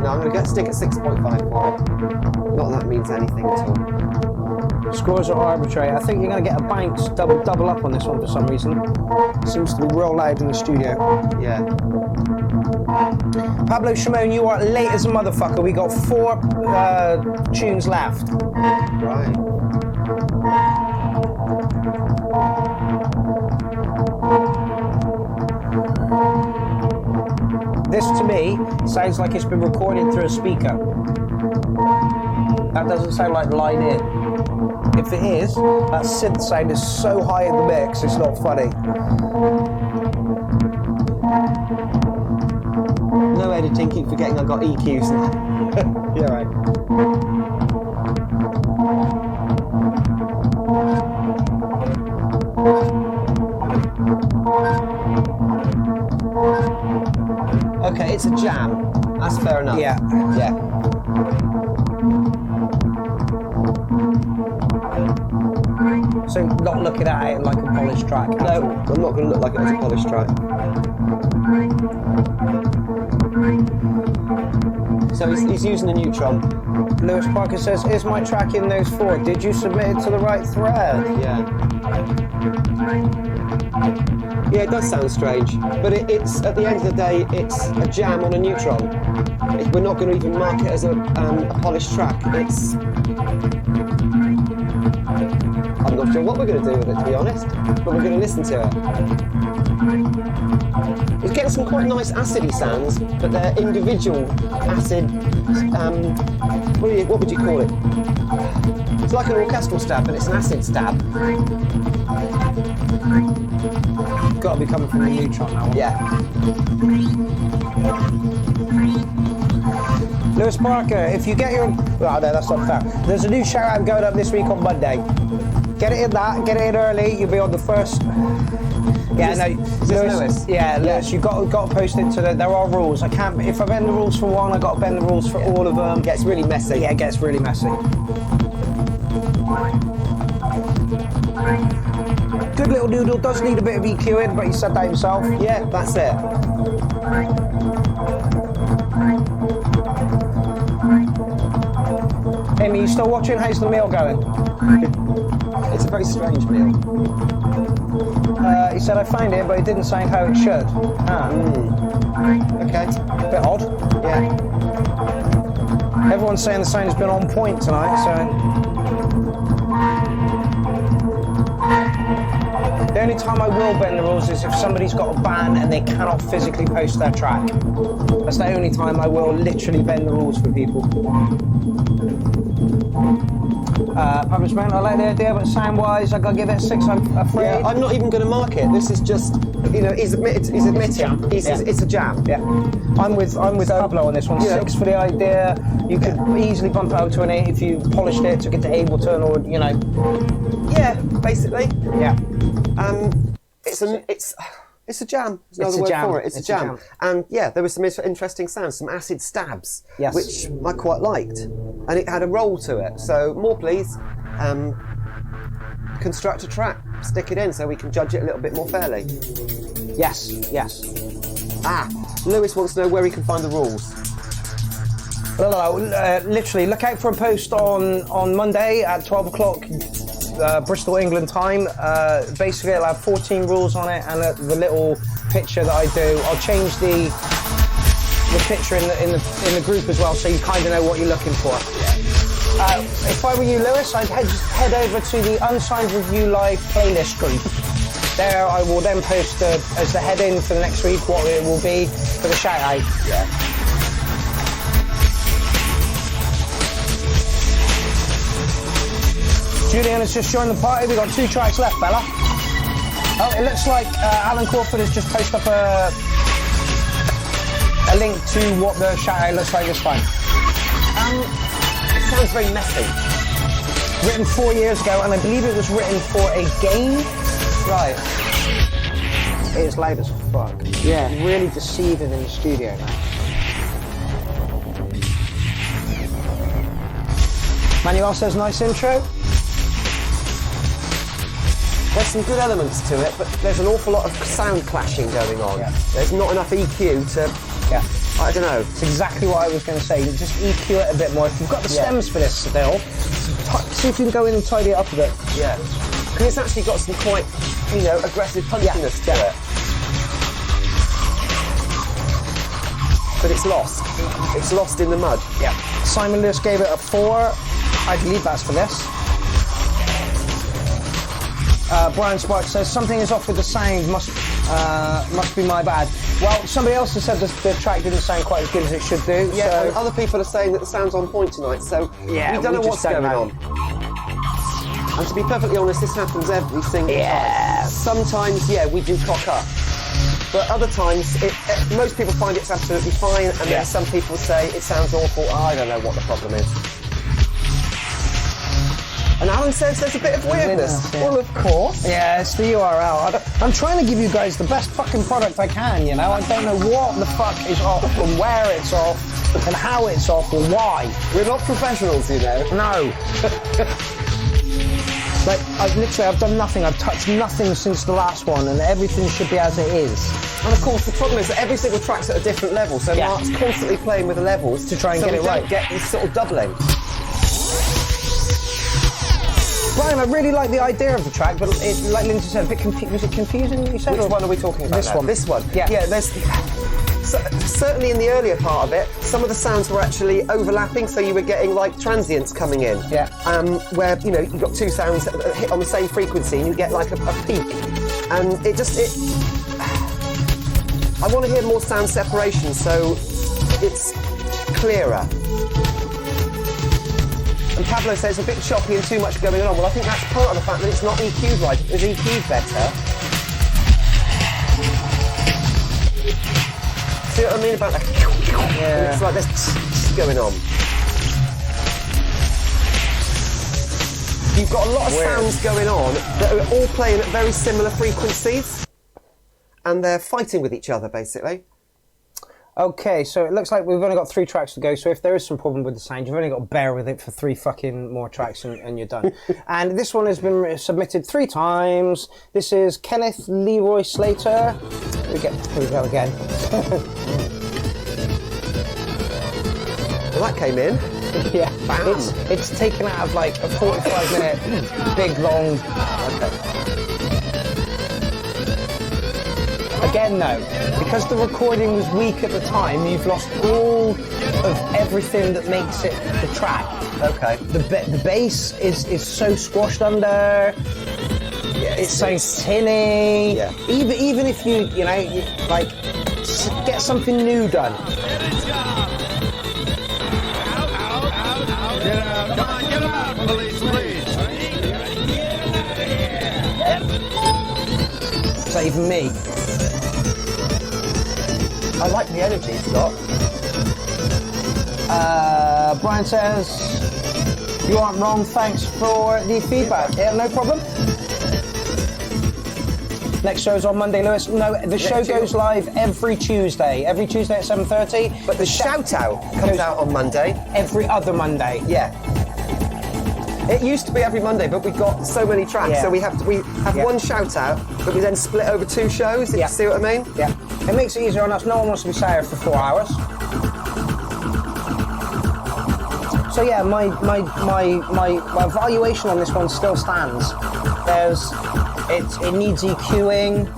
No, I'm going to stick at 6.5 for it. Not that means anything at all. Scores are arbitrary. I think you're going to get a bounce, double up on this one for some reason. Seems to be real loud in the studio. Yeah. Pablo Shimon, you are late as a motherfucker. We got 4 tunes left. Right. This to me sounds like it's been recorded through a speaker. That doesn't sound like line in. If it is, that synth sound is so high in the mix, it's not funny. No editing, keep forgetting I've got EQs now. Yeah, right. Okay, it's a jam. That's fair enough. Yeah. Yeah. So not looking at it like a polished track. No, I'm not going to look like it as a polished track. So he's using a neutron. Lewis Parker says, is my track in those 4? Did you submit it to the right thread? Yeah. Yeah, it does sound strange, but it's at the end of the day, it's a jam on a neutron. We're not going to even mark it as a polished track. I'm not sure what we're going to do with it, to be honest, but we're going to listen to it. It's getting some quite nice acidy sounds, but they're individual acid. What would you call it? It's like an orchestral stab, but it's an acid stab. Got to be coming from the neutron now. Yeah. Lewis Parker, if you get your... Oh, no, that's not fair. There's a new shout-out going up this week on Monday. Get it in early, you'll be on the first... Yeah, no, Lewis. Yeah, Lewis, you've got to post it to the... There are rules. I can't... If I bend the rules for one, I've got to bend the rules for all of them. It gets really messy. Yeah, it gets really messy. Good little noodle, does need a bit of EQing, but he said that himself. Yeah, that's it. Amy, you still watching? How's the meal going? It's a very strange meal. He said I found it, but it didn't sound how it should. Okay. Bit odd. Yeah. Everyone's saying the sound has been on point tonight, so... The only time I will bend the rules is if somebody's got a ban and they cannot physically post their track. That's the only time I will literally bend the rules for people. Published man, I like the idea, but sound-wise, I gotta give it a 6, I'm afraid. Yeah, I'm not even going to mark it. This is just, you know, he's admitting. It's a jam. Yeah, I'm with Pablo on this one. 6 for the idea. You could easily bump it out to an 8 if you polished it, took it to Ableton, or you know. Yeah, basically. Yeah. It's a jam. There's no other word for it. It's a jam. And yeah, there was some interesting sounds, some acid stabs, yes, which I quite liked, and it had a roll to it. So more, please. Construct a track, stick it in, so we can judge it a little bit more fairly. Yes. Lewis wants to know where he can find the rules. Literally, look out for a post on Monday at 12 o'clock. Bristol, England time. Basically, I'll have 14 rules on it, and the little picture that I do, I'll change the picture in the group as well, so you kind of know what you're looking for. If I were you, Lewis, I'd just head over to the Unsigned Review Live playlist group. There, I will then post as the head-in for the next week what it will be for the shout-out. Yeah. Julian has just joined the party. We've got 2 tracks left, Bella. Oh, it looks like Alan Crawford has just posted up a link to what the shout-out looks like this time. It sounds very messy. Written 4 years ago, and I believe it was written for a game. Right. It is loud as fuck. Yeah. Really deceiving in the studio, man. Manuel says, nice intro. There's some good elements to it, but there's an awful lot of sound clashing going on. Yeah. There's not enough EQ to... Yeah. I don't know. It's exactly what I was going to say. Just EQ it a bit more. If you've got the stems for this still, see if you can go in and tidy it up a bit. Yeah. Because it's actually got some quite, you know, aggressive punchiness to it. But it's lost. It's lost in the mud. Yeah. Simon Lewis gave it a 4. I believe that's for this. Brian Sparks says, something is off with the sound, must be my bad. Well, somebody else has said the track didn't sound quite as good as it should do. Yeah, so. and other people are saying that the sound's on point tonight, so yeah, we don't know what's going on. And to be perfectly honest, this happens every single time. Sometimes, yeah, we do cock up. But other times, most people find it's absolutely fine, and then some people say it sounds awful. I don't know what the problem is. And Alan says there's a bit of weirdness. Well, of course. Yeah, it's the URL. I'm trying to give you guys the best fucking product I can, you know? I don't know what the fuck is off and where it's off and how it's off or why. We're not professionals, you know. No. Like, I've done nothing. I've touched nothing since the last one, and everything should be as it is. And of course, the problem is that every single track's at a different level, so Mark's constantly playing with the levels to try and get it right. Get this sort of doubling. Brian, I really like the idea of the track, but like Lindsay said, was it confusing? You said. Which one are we talking about? This one. This one. Yeah. Yeah. certainly in the earlier part of it, some of the sounds were actually overlapping, so you were getting like transients coming in. Yeah. Where you've got two sounds that hit on the same frequency, and you get like a peak, and it. I want to hear more sound separation, so it's clearer. And Pablo says it's a bit choppy and too much going on. Well, I think that's part of the fact that it's not EQ'd right. If it was EQ'd better. See what I mean about that? Yeah. It's like there's going on. You've got a lot of sounds going on that are all playing at very similar frequencies, and they're fighting with each other, basically. Okay, so it looks like we've only got 3 tracks to go, so if there is some problem with the sound, you've only got to bear with it for 3 fucking more tracks and you're done. And this one has been submitted 3 times. This is Kenneth Leroy Slater. Here we go again. Well, that came in. Yeah, Bam. It's taken out of like a 45-minute big long... Okay. Again though, because the recording was weak at the time, you've lost all of everything that makes it the track. Okay. The bass is so squashed under. Yeah, it sounds tinny. Yeah. Even if you like get something new done. Get out. Come on, get out, police, please. Is that even me? I like the energy it's got. Brian says, you aren't wrong, thanks for the feedback. Yeah, no problem. Next show's on Monday, Lewis. No, the show goes live every Tuesday at 7:30. But the shout-out comes out on Monday. Every other Monday. Yeah. It used to be every Monday, but we've got so many tracks, Yeah. so we have one shout-out, but we then split over 2 shows, if you see what I mean? Yeah. It makes it easier on us. No one wants to be sat here for 4 hours. So yeah, my evaluation on this one still stands. It needs EQing.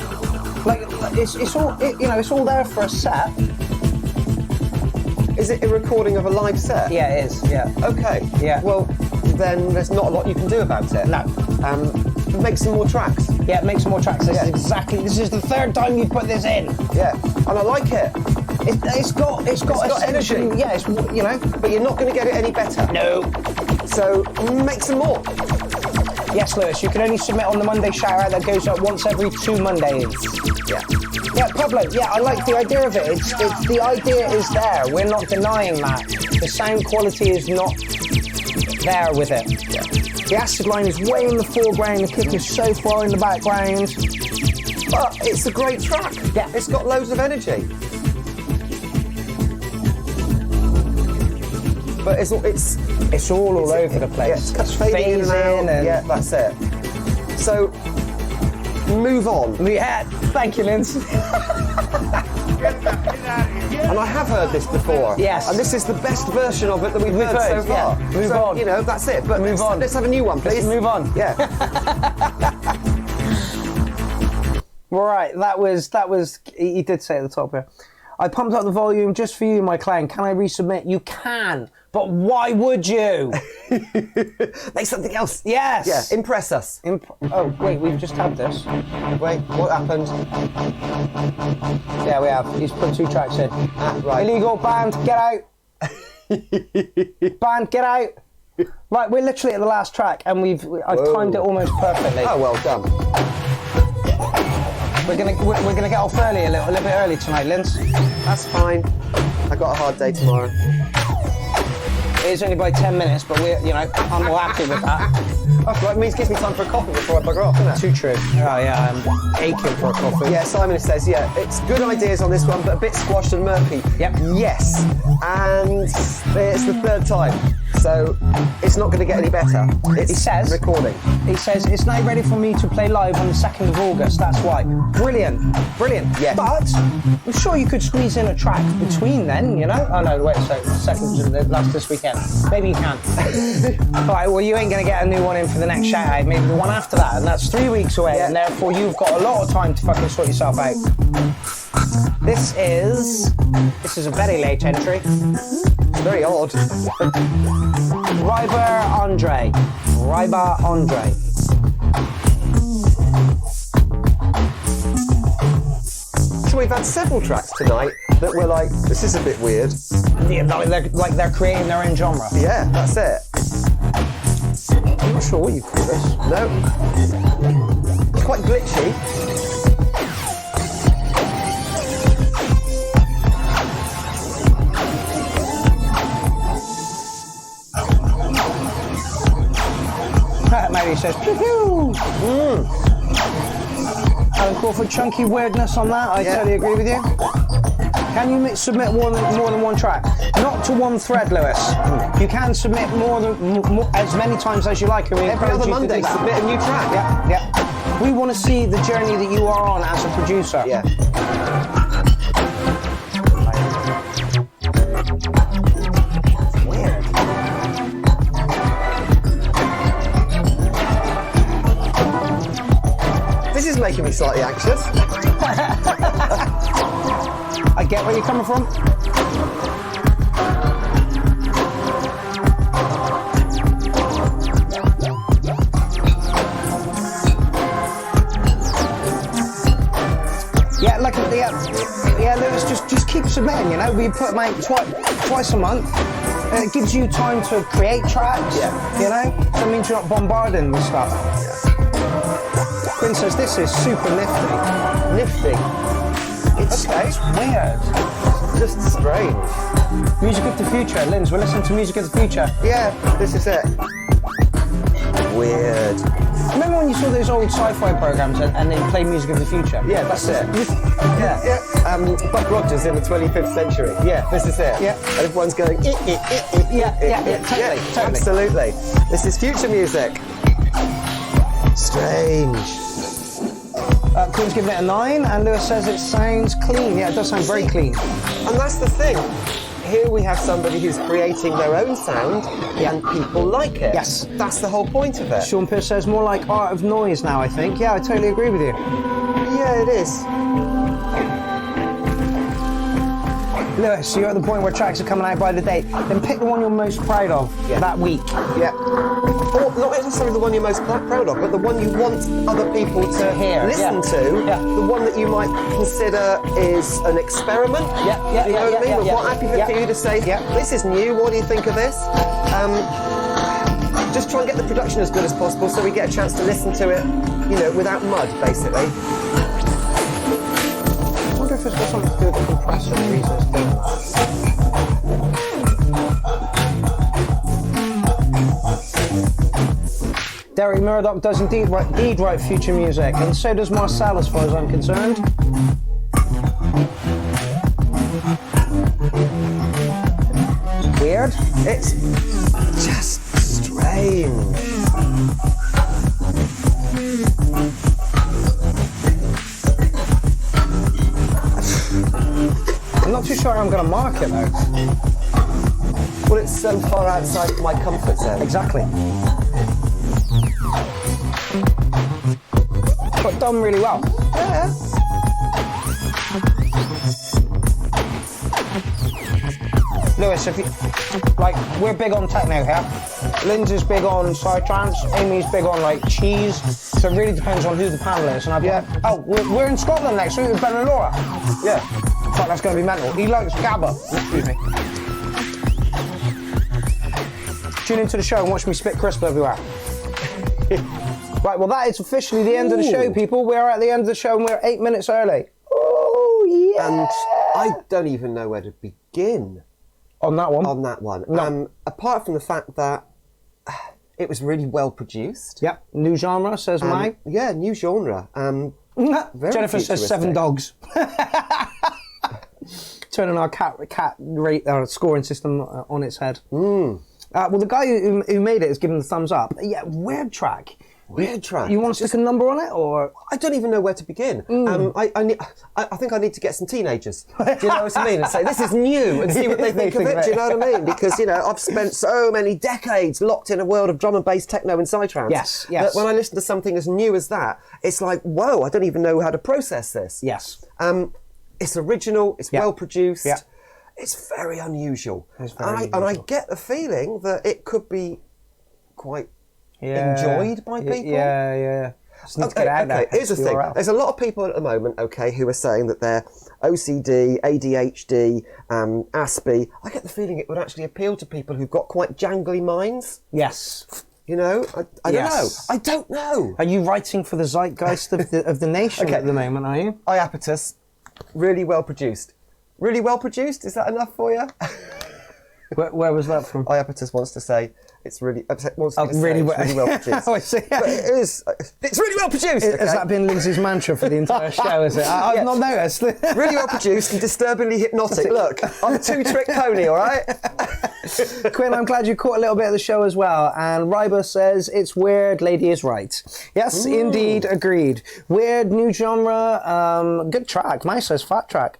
Like it's all there for a set. Is it a recording of a live set? Yeah, it is. Yeah. Okay. Yeah. Well, then there's not a lot you can do about it. No. Make some more tracks. Yeah, make some more tracks. This is the 3rd time you put this in. Yeah. And I like it. It's got energy. Yeah, it's But you're not going to get it any better. No. So make some more. Yes, Lewis, you can only submit on the Monday shout-out that goes up once every 2 Mondays. Yeah. Yeah, Pablo, yeah, I like the idea of it. It's the idea is there. We're not denying that. The sound quality is not there with it. Yeah. The acid line is way in the foreground, the kick is so far in the background. But it's a great track. Yeah. It's got loads of energy. But it's all over the place. Yeah, it's fading in and out. and- Yeah, that's it. So, move on. Yeah, thank you, Linz. And I have heard this before. Yes. And this is the best version of it that we've heard so far. Yeah. Move so, on. That's it. But Move on. Let's have a new one, please. Let's move on. Yeah. Right, that was. He did say at the top here. I pumped up the volume just for you, my clown. Can I resubmit? You can, but why would you? Make something else. Yes. Yeah. Impress us. Oh wait, we've just had this. Wait, what happened? Yeah, we have. He's put 2 tracks in. Right. Illegal, banned, get out. Banned, get out. Right, we're literally at the last track, and I've timed it almost perfectly. Oh, well done. We're gonna get off early a little bit early tonight, Linz. That's fine. I got a hard day tomorrow. It is only by 10 minutes, but I'm all happy with that. That's right. It means it gives me time for a coffee before I bugger off, isn't it? Too true. Oh yeah, I'm aching for a coffee. Yeah, Simon says, it's good ideas on this one, but a bit squashed and murky. Yep. Yes. And it's the 3rd time. So it's not going to get any better. He says recording. He says it's now ready for me to play live on the 2nd of August. That's why. Brilliant. Yeah. But I'm sure you could squeeze in a track between then, Oh no, wait. So 2nd last this weekend. Maybe you can. All right. Well, you ain't going to get a new one in for the next shout out. Maybe the one after that, and that's 3 weeks away. Yeah. And therefore you've got a lot of time to fucking sort yourself out. This is a very late entry. Very odd. Ryber Andre. So we've had several tracks tonight that were like, this is a bit weird. Yeah, they're creating their own genre. Yeah, that's it. I'm not sure what you call this. No. It's quite glitchy. Maybe it says pew. Alan Crawford, chunky weirdness on that. I totally agree with you. Can you submit more than one track? Not to one thread, Lewis. You can submit as many times as you like. And we Every encourage other you to do Monday, that. submit a new track. Yeah. We want to see the journey that you are on as a producer. Yeah. Weird. This is making me slightly anxious. I get where you're coming from. Yeah, like Lewis, just keep submitting. You know, we put them out twice a month. And it gives you time to create tracks. Yeah. You know, so it means you're not bombarding with stuff. Quinn says this is super nifty. Nifty. It's weird. Just strange. Music of the future, Linz. We're listening to music of the future. Yeah, this is it. Weird. Remember when you saw those old sci-fi programs and they play music of the future? Yeah, that's it. Yeah. Buck Rogers in the 25th century. Yeah, this is it. Yeah. And everyone's going, Yeah, totally. Absolutely. This is future music. Strange. Quinn's giving it a 9, and Lewis says it sounds clean. Yeah, it does sound very clean. And that's the thing. Here we have somebody who's creating their own sound, and people like it. Yes. That's the whole point of it. Sean Pierce says more like art of noise now, I think. Yeah, I totally agree with you. Yeah, it is. Lewis, you're at the point where tracks are coming out by the date. Then pick the one you're most proud of that week. Yeah. Or not necessarily the one you're most proud of, but the one you want other people to hear, listen to. Yeah. The one that you might consider is an experiment. Yeah. You know what I mean? But Yeah. quite happy for you to say, this is new, what do you think of this? Just try and get the production as good as possible so we get a chance to listen to it, you know, without mud, basically. I wonder if it's got something to do with the compressor and the reason it's doing that. Derek Murdoch does indeed write future music, and so does Marcel, as far as I'm concerned. Weird. It's just strange. I'm not too sure how I'm going to mark it though. Well, it's so far outside my comfort zone. Exactly. But done really well. Yeah. Lewis, if you, like, we're big on techno here. Lindsay's big on psytrance. Amy's big on like cheese. So it really depends on who the panel is. And we're in Scotland next week with Ben and Laura. Yeah. Fuck, that's going to be mental. He likes Gabba. Excuse me. Tune into the show and watch me spit crisp everywhere. Right, well that is officially the end of the show, people. We're at the end of the show and we're 8 minutes early. Oh, yeah. And I don't even know where to begin. On that one? On that one. No. Apart from the fact that it was really well produced. Yep. New genre, says Mike. Yeah, new genre. Very Jennifer says 7 dogs. Turning our cat rate scoring system on its head. Well, the guy who made it has given the thumbs up. Yeah, weird track. Weird track. You want to stick a number on it, or I don't even know where to begin. I think I need to get some teenagers. Do you know what I mean? And say this is new and see what they think of it. Do you know what I mean? Because I've spent so many decades locked in a world of drum and bass, techno, and psytrance. Yes. That when I listen to something as new as that, it's like, whoa! I don't even know how to process this. Yes. It's original. It's Yeah. well produced. Yeah. It's very unusual. It's very And I get the feeling that it could be quite enjoyed by people. Yeah. Just need to get out there. Here's the thing. URL. There's a lot of people at the moment, okay, who are saying that they're OCD, ADHD, Aspie. I get the feeling it would actually appeal to people who've got quite jangly minds. Yes. You know, I don't know. Yes. I don't know. Are you writing for the zeitgeist of the nation Okay. at the moment, are you? Iapetus, really well produced. Really well produced? Is that enough for you? Where was that from? Iapetus wants to say it's really Really well produced. Oh, I see. But it is. It's really well produced. Okay? Has that been Lindsay's mantra for the entire show, is it? I've Yeah. not noticed. Really well produced and disturbingly hypnotic. Look, I'm a two-trick pony, all right? Quinn, I'm glad you caught a little bit of the show as well. And Ryba says, it's weird, lady is right. Yes, indeed, agreed. Weird, new genre, good track. Mine says fat track.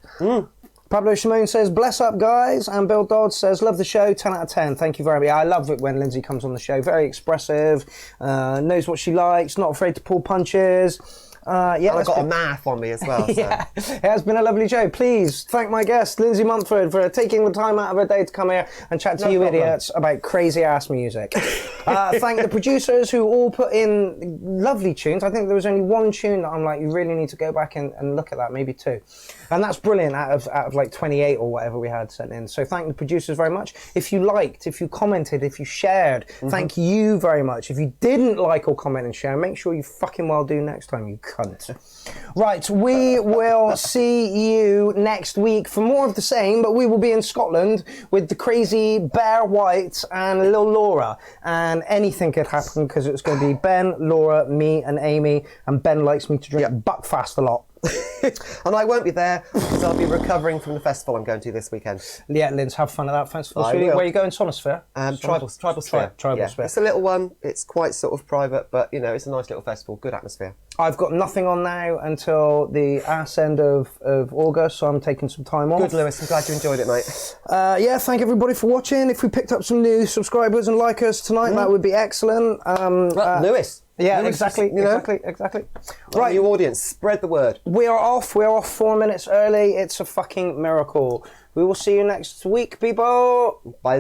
Pablo Shimon says, bless up, guys. And Bill Dodd says, love the show, 10 out of 10. Thank you very much. I love it when Lindsay comes on the show. Very expressive, knows what she likes, not afraid to pull punches. Yeah, And I've got a math on me as well. So. Yeah, it has been a lovely show. Please thank my guest, Lindsay Mumford, for taking the time out of her day to come here and chat to No you problem. idiots about crazy ass music. Thank the producers who all put in lovely tunes. I think there was only one tune that I'm like, you really need to go back and look at that, maybe two. And that's brilliant out of like 28 or whatever we had sent in. So thank the producers very much. If you liked, if you commented, if you shared, thank you very much. If you didn't like or comment and share, make sure you fucking well do next time, you cunt. Right, we will see you next week for more of the same, but we will be in Scotland with the crazy Bear White and little Laura. And anything could happen because it's going to be Ben, Laura, me and Amy, and Ben likes me to drink Buckfast a lot. And I won't be there because I'll be recovering from the festival I'm going to this weekend. Yeah, Linz, have fun at that festival. I Where will. are you going? Sonosphere? Tribal Sphere. Tribal Yeah. Sphere. It's a little one. It's quite sort of private, but you know, it's a nice little festival. Good atmosphere. I've got nothing on now until the ass end of August, so I'm taking some time off. Good, Lewis. I'm glad you enjoyed it, mate. Yeah, thank everybody for watching. If we picked up some new subscribers and likers tonight, that would be excellent. Lewis. Yeah, Lewis, exactly, you know? exactly. Right, new audience. Spread the word. We are off 4 minutes early. It's a fucking miracle. We will see you next week, people. Bye.